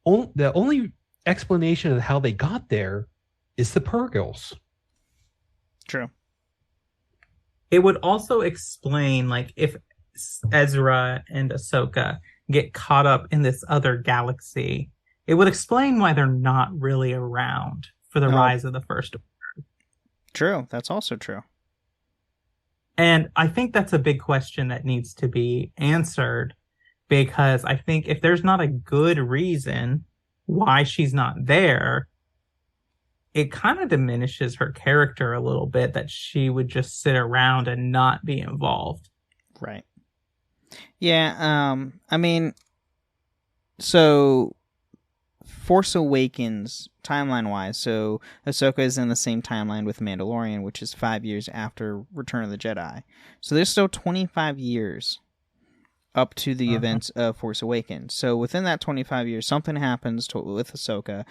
The only explanation of how they got there is the Purgils. True. It would also explain, like, if Ezra and Ahsoka get caught up in this other galaxy, it would explain why they're not really around for the rise of the First Order. True. That's also true. And I think that's a big question that needs to be answered, because I think if there's not a good reason why she's not there, it kind of diminishes her character a little bit, that she would just sit around and not be involved. Right. Yeah, I mean, so Force Awakens, timeline-wise, so Ahsoka is in the same timeline with Mandalorian, which is 5 years after Return of the Jedi. So there's still 25 years up to the events of Force Awakens. So within that 25 years, something happens with Ahsoka,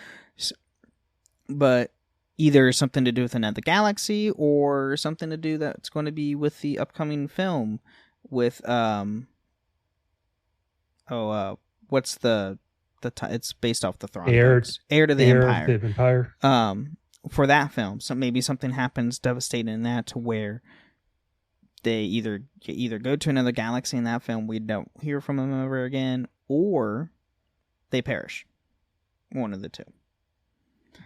but either something to do with another galaxy or something to do that's going to be with the upcoming film with what's it's based off the Thrawn books. Heir to the Empire. For that film, so maybe something happens devastating in that to where they either go to another galaxy in that film, we don't hear from them ever again, or they perish. One of the two.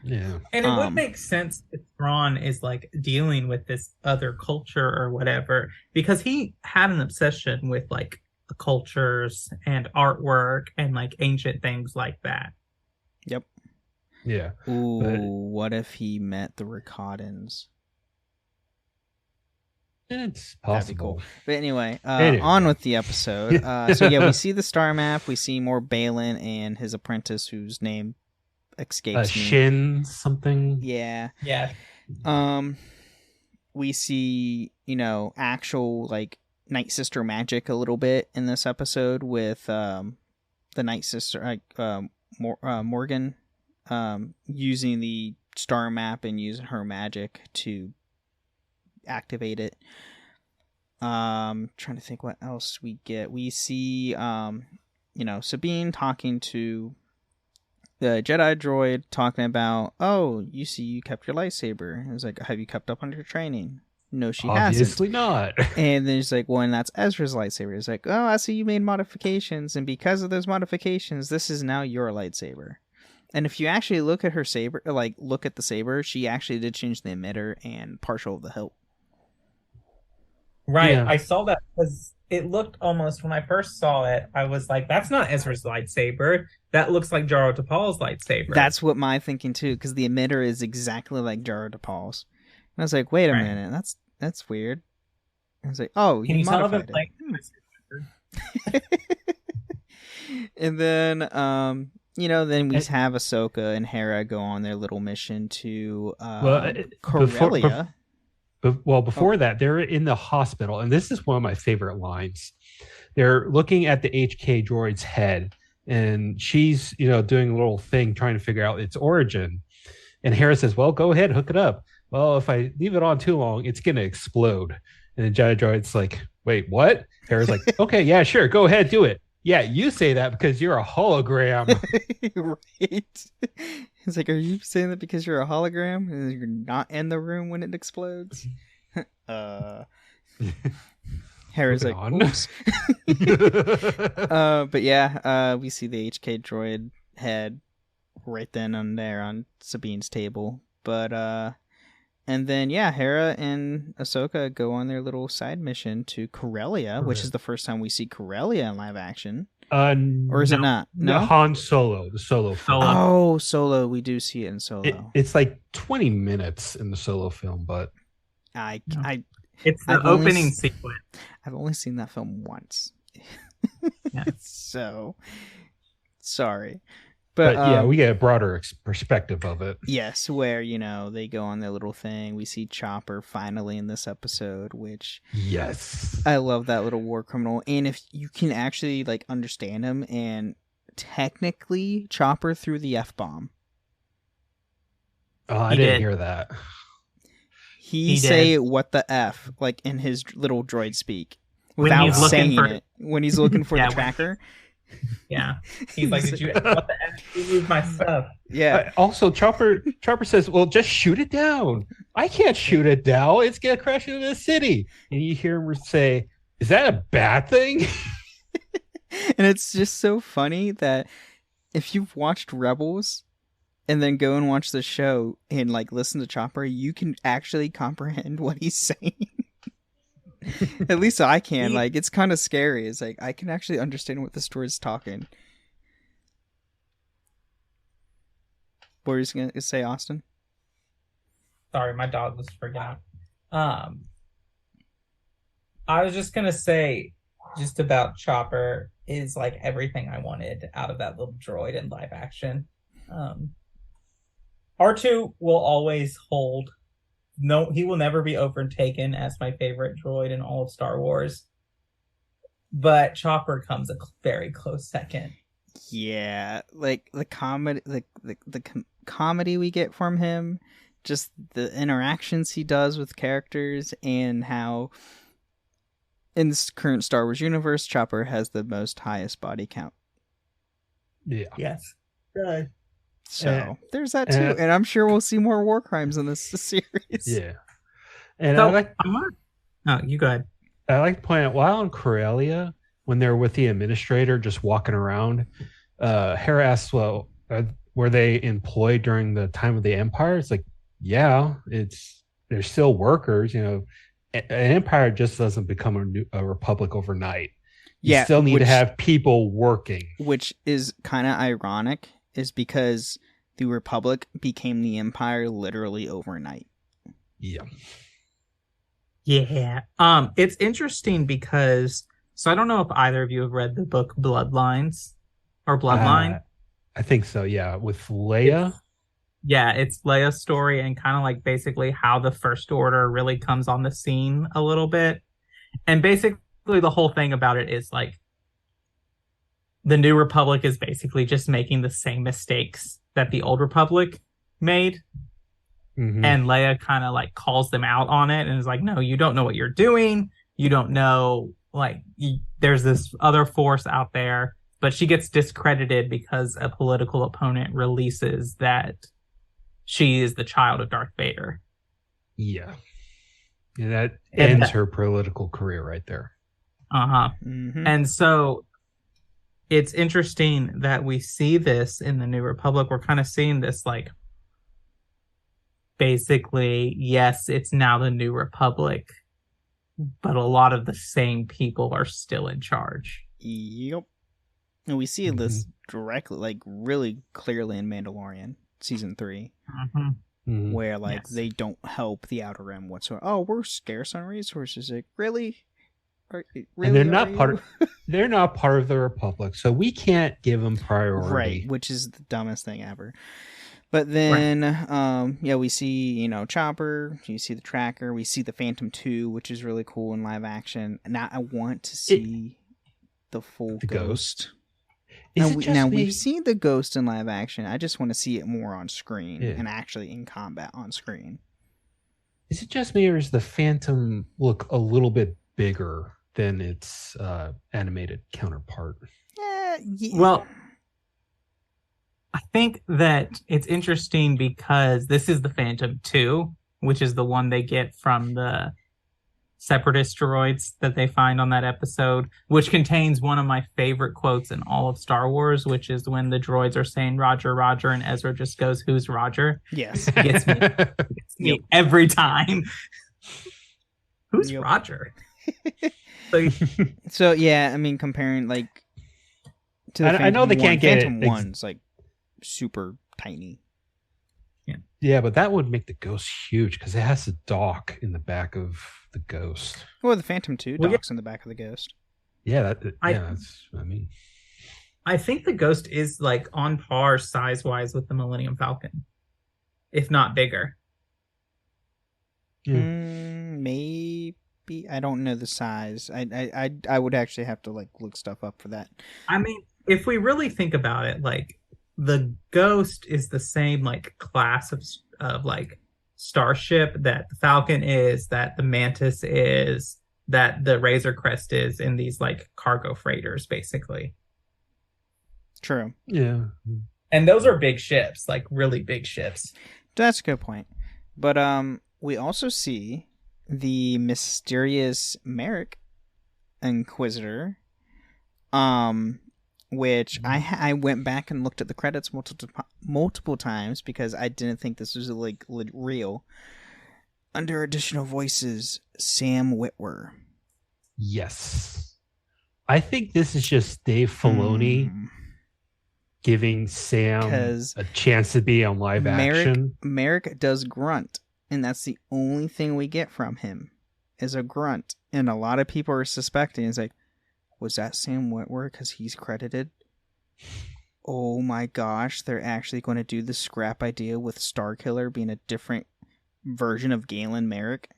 Yeah. And it would make sense if Thrawn is like dealing with this other culture or whatever, because he had an obsession with like cultures and artwork and like ancient things like that. Yep. Yeah. Ooh, what if he met the Rakatans? It's possible. That'd be cool. But anyway, on with the episode. So yeah, we see the star map. We see more Balin and his apprentice, whose name escapes me. Shin something. Yeah. Yeah. We see, actual like Night Sister magic a little bit in this episode with the Night Sister, Morgan, using the star map and using her magic to activate it. Trying to think what else we get. We see, Sabine talking to the Jedi droid, talking about, oh, you kept your lightsaber. It was like, have you kept up on your training? No, she Obviously hasn't. not. And then it's like, well, and that's Ezra's lightsaber. It's like, oh, I see you made modifications, and because of those modifications, this is now your lightsaber. And if you actually look at her saber, look at the saber, she actually did change the emitter and partial of the hilt. Right. Yeah. I saw that because it looked almost, when I first saw it, I was like, that's not Ezra's lightsaber. That looks like Jaro Tapal's lightsaber. That's what my thinking too, because the emitter is exactly like Jaro Tapal's. And I was like, wait a minute, that's weird. I was like, oh, Can you tell if modified it's it. And then, then we have Ahsoka and Hera go on their little mission to Corellia. Before that, they're in the hospital, and this is one of my favorite lines. They're looking at the HK droid's head, and she's, doing a little thing trying to figure out its origin. And Hera says, well, go ahead, hook it up. Well, if I leave it on too long, it's going to explode. And the Jedi droid's like, wait, what? Hera's like, okay, yeah, sure, go ahead, do it. Yeah, you say that because you're a hologram. Right. It's like, are you saying that because you're a hologram and you're not in the room when it explodes? Harry's like, oops. But yeah, we see the HK droid head right then and there on Sabine's table. But and then Hera and Ahsoka go on their little side mission to Corellia, which is the first time we see Corellia in live action. Or is it not? No, Han Solo, the Solo film. Oh, Solo. We do see it in Solo. It's like 20 minutes in the Solo film, but it's the opening sequence. I've only seen that film once. Yeah. So sorry. But yeah, we get a broader perspective of it. Yes, where, they go on their little thing. We see Chopper finally in this episode, which... Yes. I love that little war criminal. And if you can actually, understand him, and technically Chopper threw the F-bomb. Oh, I didn't hear that. He say, what the F, in his little droid speak, without saying it, when he's looking for the tracker. Yeah. He's like, what the F? You moved my stuff. Yeah. Also, Chopper says, well, just shoot it down. I can't shoot it down. It's going to crash into the city. And you hear him say, is that a bad thing? And it's just so funny that if you've watched Rebels and then go and watch the show and listen to Chopper, you can actually comprehend what he's saying. At least I can. It's kind of scary. It's I can actually understand what the story's talking. What were you going to say, Austin? Sorry, my dog was freaking out. I was just going to say, just about Chopper is everything I wanted out of that little droid in live action. R2 will always hold. No, he will never be overtaken as my favorite droid in all of Star Wars. But Chopper comes a very close second. Yeah, the comedy, the comedy we get from him, just the interactions he does with characters, and how in this current Star Wars universe, Chopper has the highest body count. Yeah. Yes. Right. So there's that too, and I'm sure we'll see more war crimes in this series. Yeah, and you go ahead. I like to point out, while in Corellia, when they're with the administrator just walking around, Hera asks, "Well, were they employed during the time of the Empire?" It's yeah, they're still workers. An empire just doesn't become a republic overnight. You still need to have people working, which is kind of ironic. Is because the Republic became the Empire literally overnight. Yeah. Yeah. It's interesting because, so I don't know if either of you have read the book Bloodlines or Bloodline. I think so, yeah. With Leia. It's Leia's story and kind of basically how the First Order really comes on the scene a little bit. And basically the whole thing about it is the New Republic is basically just making the same mistakes that the Old Republic made. Mm-hmm. And Leia kind of calls them out on it and is no, you don't know what you're doing. You don't know, there's this other force out there. But she gets discredited because a political opponent releases that she is the child of Darth Vader. Yeah. That ends her political career right there. Uh-huh. Mm-hmm. And so it's interesting that we see this in the New Republic. We're kind of seeing this basically, yes, it's now the New Republic, but a lot of the same people are still in charge. Yep. And we see this directly, really clearly in Mandalorian season 3, where they don't help the Outer Rim whatsoever. Oh, we're scarce on resources. Really? Really, and they're not part of the Republic, so we can't give them priority. Right, which is the dumbest thing ever. But then, we see, Chopper, you see the tracker, we see the Phantom 2, which is really cool in live action. Now I want to see the full Ghost. We've seen the Ghost in live action. I just want to see it more on screen and actually in combat on screen. Is it just me, or does the Phantom look a little bit bigger than its animated counterpart? Yeah. Well, I think that it's interesting because this is the Phantom 2, which is the one they get from the Separatist droids that they find on that episode, which contains one of my favorite quotes in all of Star Wars, which is when the droids are saying Roger, Roger, and Ezra just goes, "Who's Roger?" Yes. It gets me every time. Who's Roger? So yeah, I mean, comparing to the Phantom I know they can't get Phantom 1's super tiny. Yeah, but that would make the Ghost huge because it has to dock in the back of the Ghost. Well, the Phantom 2 docks in the back of the Ghost. Yeah, I think the Ghost is like on par size-wise with the Millennium Falcon, if not bigger. Yeah. Maybe. I don't know the size. I would actually have to like look stuff up for that. I mean, if we really think about it, like the Ghost is the same like class of like starship that the Falcon is, that the Mantis is, that the Razor Crest is in these like cargo freighters, basically. True. Yeah. And those are big ships, like really big ships. That's a good point. But we also see the mysterious Merrick Inquisitor, which I went back and looked at the credits multiple times because I didn't think this was like real. Under additional voices, Sam Witwer. Yes. I think this is just Dave Filoni giving Sam a chance to be on live action. Merrick does grunt, and that's the only thing we get from him is a grunt. And a lot of people are suspecting, it's like, was that Sam Witwer because he's credited? Oh my gosh, they're actually going to do the scrap idea with Starkiller being a different version of Galen Merrick.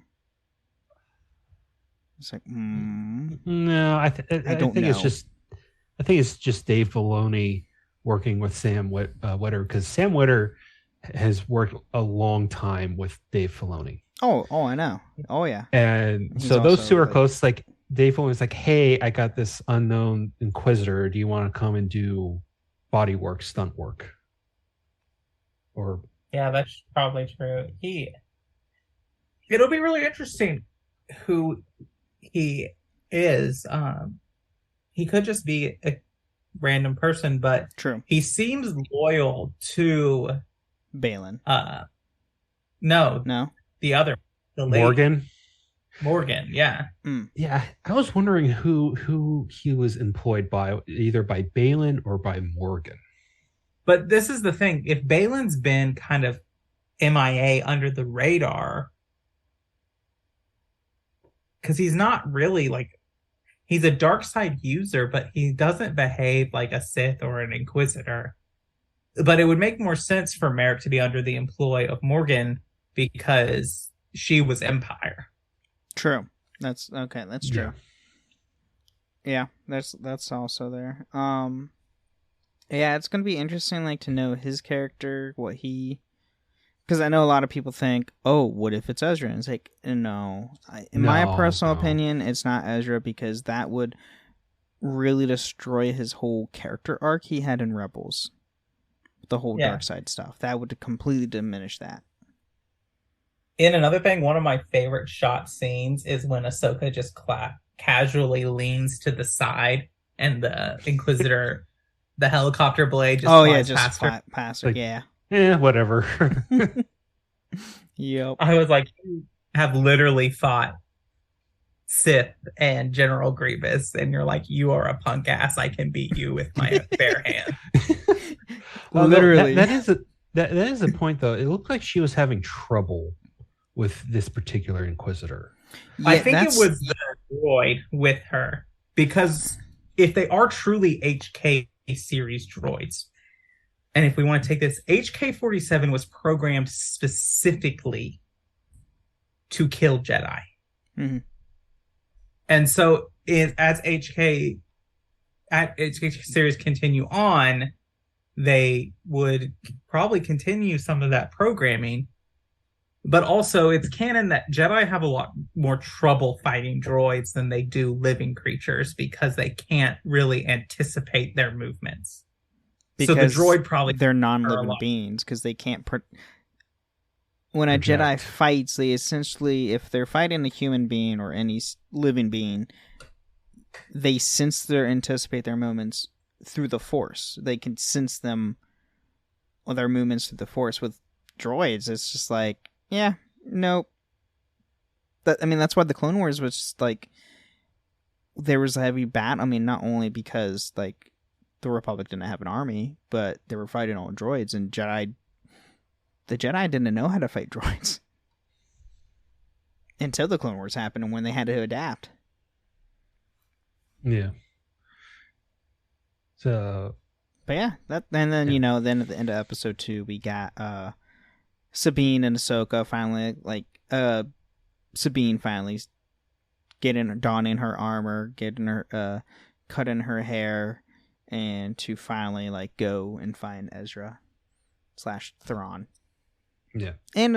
It's like, No, I think know. I think it's just Dave Filoni working with Sam Witwer, because Sam Witwer has worked a long time with Dave Filoni. Oh, I know. Oh yeah. And He's so those also, two are like, close. Like Dave Filoni's like, hey, I got this unknown Inquisitor. Do you want to come and do body work, stunt work? Or Yeah, that's probably true. It'll be really interesting who he is. He could just be a random person, but true. He seems loyal to Balin. No, the other, the lady. Morgan, yeah. Yeah, I was wondering who he was employed by, either by Balin or by Morgan. But this is the thing: if Balin's been kind of MIA under the radar, because he's not really like, he's a dark side user, but he doesn't behave like a Sith or an Inquisitor. But it would make more sense for Merrick to be under the employ of Morgan because she was Empire. True. That's okay. That's true. Yeah, that's also there. Yeah, it's gonna be interesting, like, to know his character, what he, because I know a lot of people think, oh, what if it's Ezra? And it's like, no. In my personal opinion, it's not Ezra, because that would really destroy his whole character arc he had in Rebels. The whole dark side stuff. That would completely diminish that. In another thing, one of my favorite shot scenes is when Ahsoka just casually leans to the side and the Inquisitor, the helicopter blade just flies past her. Like, yeah. Whatever. Yep. I was like, you have literally fought Sith and General Grievous, and you're like, you are a punk ass. I can beat you with my bare hand. Literally. That is a point, though. It looked like she was having trouble with this particular Inquisitor. Yeah, I think it was the droid with her, because if they are truly HK series droids, and if we want to take this, HK-47 was programmed specifically to kill Jedi. Mm-hmm. And so as HK series continue on, they would probably continue some of that programming. But also, it's canon that Jedi have a lot more trouble fighting droids than they do living creatures, because they can't really anticipate their movements. Because so the droid probably, they're non-living beings, because they can't. When a Jedi fights, they essentially, if they're fighting a human being or any living being, they anticipate their movements through the Force. They can sense them, or their movements through the Force. With droids, it's just like, yeah, nope. That's why the Clone Wars was just like, there was a heavy battle. I mean, not only because like the Republic didn't have an army, but they were fighting all droids, and the Jedi didn't know how to fight droids until the Clone Wars happened, and when they had to adapt. Yeah. So, but yeah, then then at the end of episode 2, we got Sabine and Ahsoka finally, Sabine finally donning her armor, getting her cutting her hair, and to finally go and find Ezra / Thrawn. yeah. And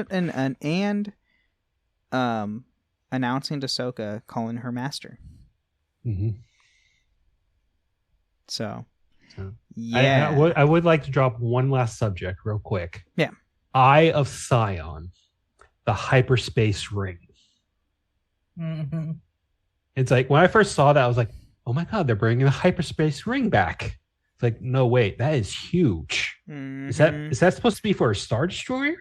announcing to Ahsoka, calling her master. Mm-hmm. So yeah. I would like to drop one last subject real quick. Yeah. Eye of Sion, the hyperspace ring. Mm-hmm. It's like when I first saw that, I was like, oh my God, they're bringing the hyperspace ring back. It's like, no, wait, that is huge. Mm-hmm. Is that supposed to be for a Star Destroyer?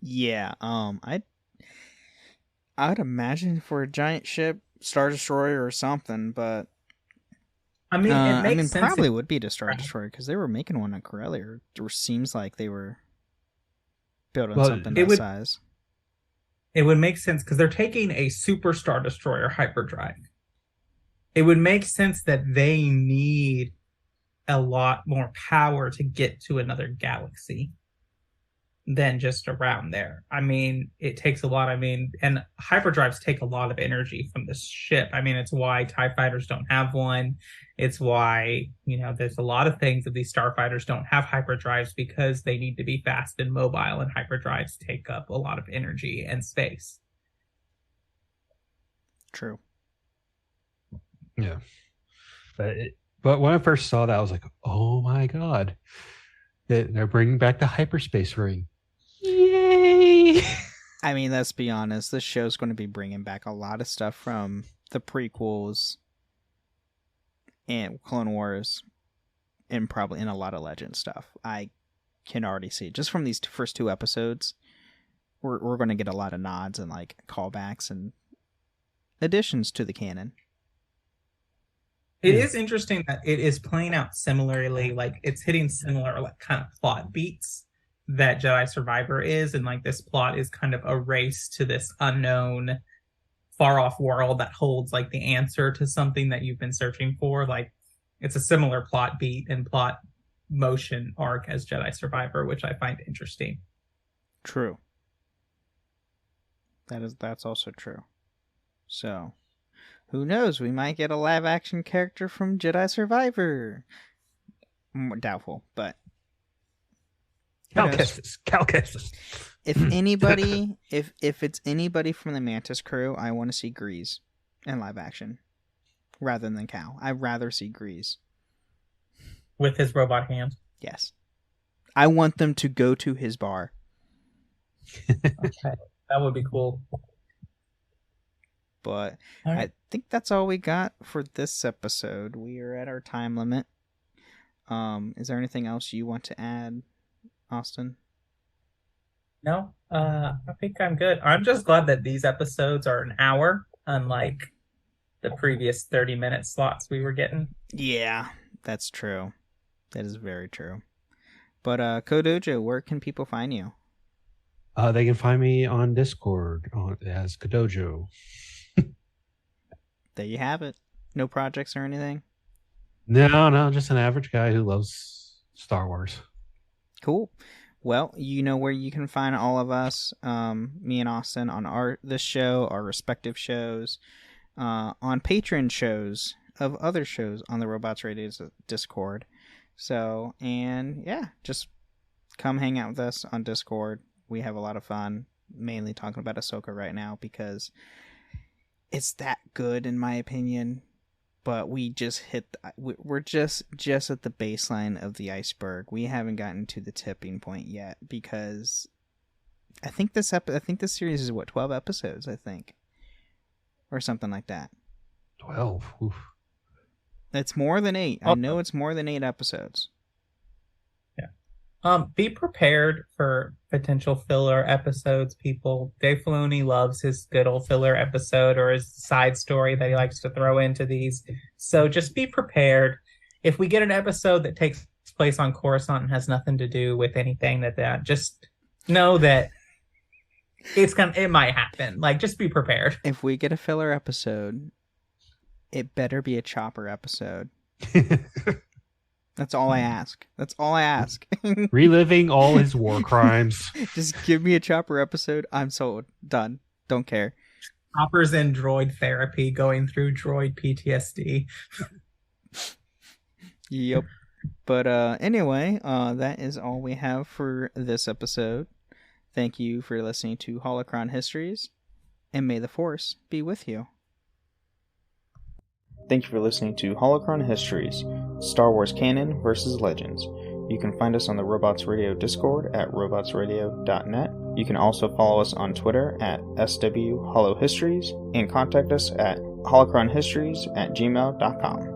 Yeah. I'd imagine for a giant ship, Star Destroyer or something, but I mean, it makes sense. Probably would be the Star Destroyer because they were making one on Corellia. It seems like they were building something that size. It would make sense because they're taking a Super Star Destroyer hyperdrive. It would make sense that they need a lot more power to get to another galaxy than just around there. I mean, it takes a lot. I mean, and hyperdrives take a lot of energy from the ship. I mean, it's why TIE fighters don't have one. It's why, there's a lot of things that these starfighters don't have hyperdrives because they need to be fast and mobile, and hyperdrives take up a lot of energy and space. True. Yeah. But when I first saw that, I was like, oh my God. They're bringing back the hyperspace ring. Yay! I mean, let's be honest. This show's going to be bringing back a lot of stuff from the prequels and Clone Wars and probably in a lot of Legend stuff. I can already see it. Just from these first 2 episodes, we're going to get a lot of nods and callbacks and additions to the canon. It is interesting that it is playing out similarly, it's hitting similar kind of plot beats that Jedi Survivor is, and this plot is kind of a race to this unknown, far-off world that holds the answer to something that you've been searching for. It's a similar plot beat and plot motion arc as Jedi Survivor, which I find interesting. True. That's also true. So, who knows? We might get a live-action character from Jedi Survivor. More doubtful, but Cal Kestis. If anybody, if it's anybody from the Mantis crew, I want to see Grease in live action rather than Cal. I'd rather see Grease with his robot hand. Yes, I want them to go to his bar. Okay, that would be cool. But right. I think that's all we got for this episode. We are at our time limit. Is there anything else you want to add, Austin? No, I think I'm good. I'm just glad that these episodes are an hour, unlike the previous 30-minute slots we were getting. Yeah, that's true. That is very true. But Kodojo, where can people find you? They can find me on Discord as Kodojo. There you have it. No projects or anything? No, just an average guy who loves Star Wars. Cool. Well, you know where you can find all of us, me and Austin, on this show, our respective shows, on Patron shows of other shows on the Robots Radio Discord. So, and yeah, just come hang out with us on Discord. We have a lot of fun, mainly talking about Ahsoka right now because it's that good in my opinion. But we just we're just at the baseline of the iceberg. We haven't gotten to the tipping point yet because I think this series is 12 episodes, I think. Or something like that. 12. Oof. It's more than 8. I know it's more than 8 episodes. Yeah. Be prepared for potential filler episodes, people. Dave Filoni loves his good old filler episode or his side story that he likes to throw into these. So just be prepared. If we get an episode that takes place on Coruscant and has nothing to do with anything that just know that it might happen. Just be prepared. If we get a filler episode it better be a Chopper episode. That's all I ask. That's all I ask. Reliving all his war crimes. Just give me a Chopper episode. I'm sold. Done. Don't care. Chopper's in droid therapy, going through droid PTSD. Yep. But anyway, that is all we have for this episode. Thank you for listening to Holocron Histories, and may the Force be with you. Thank you for listening to Holocron Histories, Star Wars Canon versus Legends. You can find us on the Robots Radio Discord at robotsradio.net. You can also follow us on Twitter at SWHoloHistories and contact us at holocronhistories@gmail.com.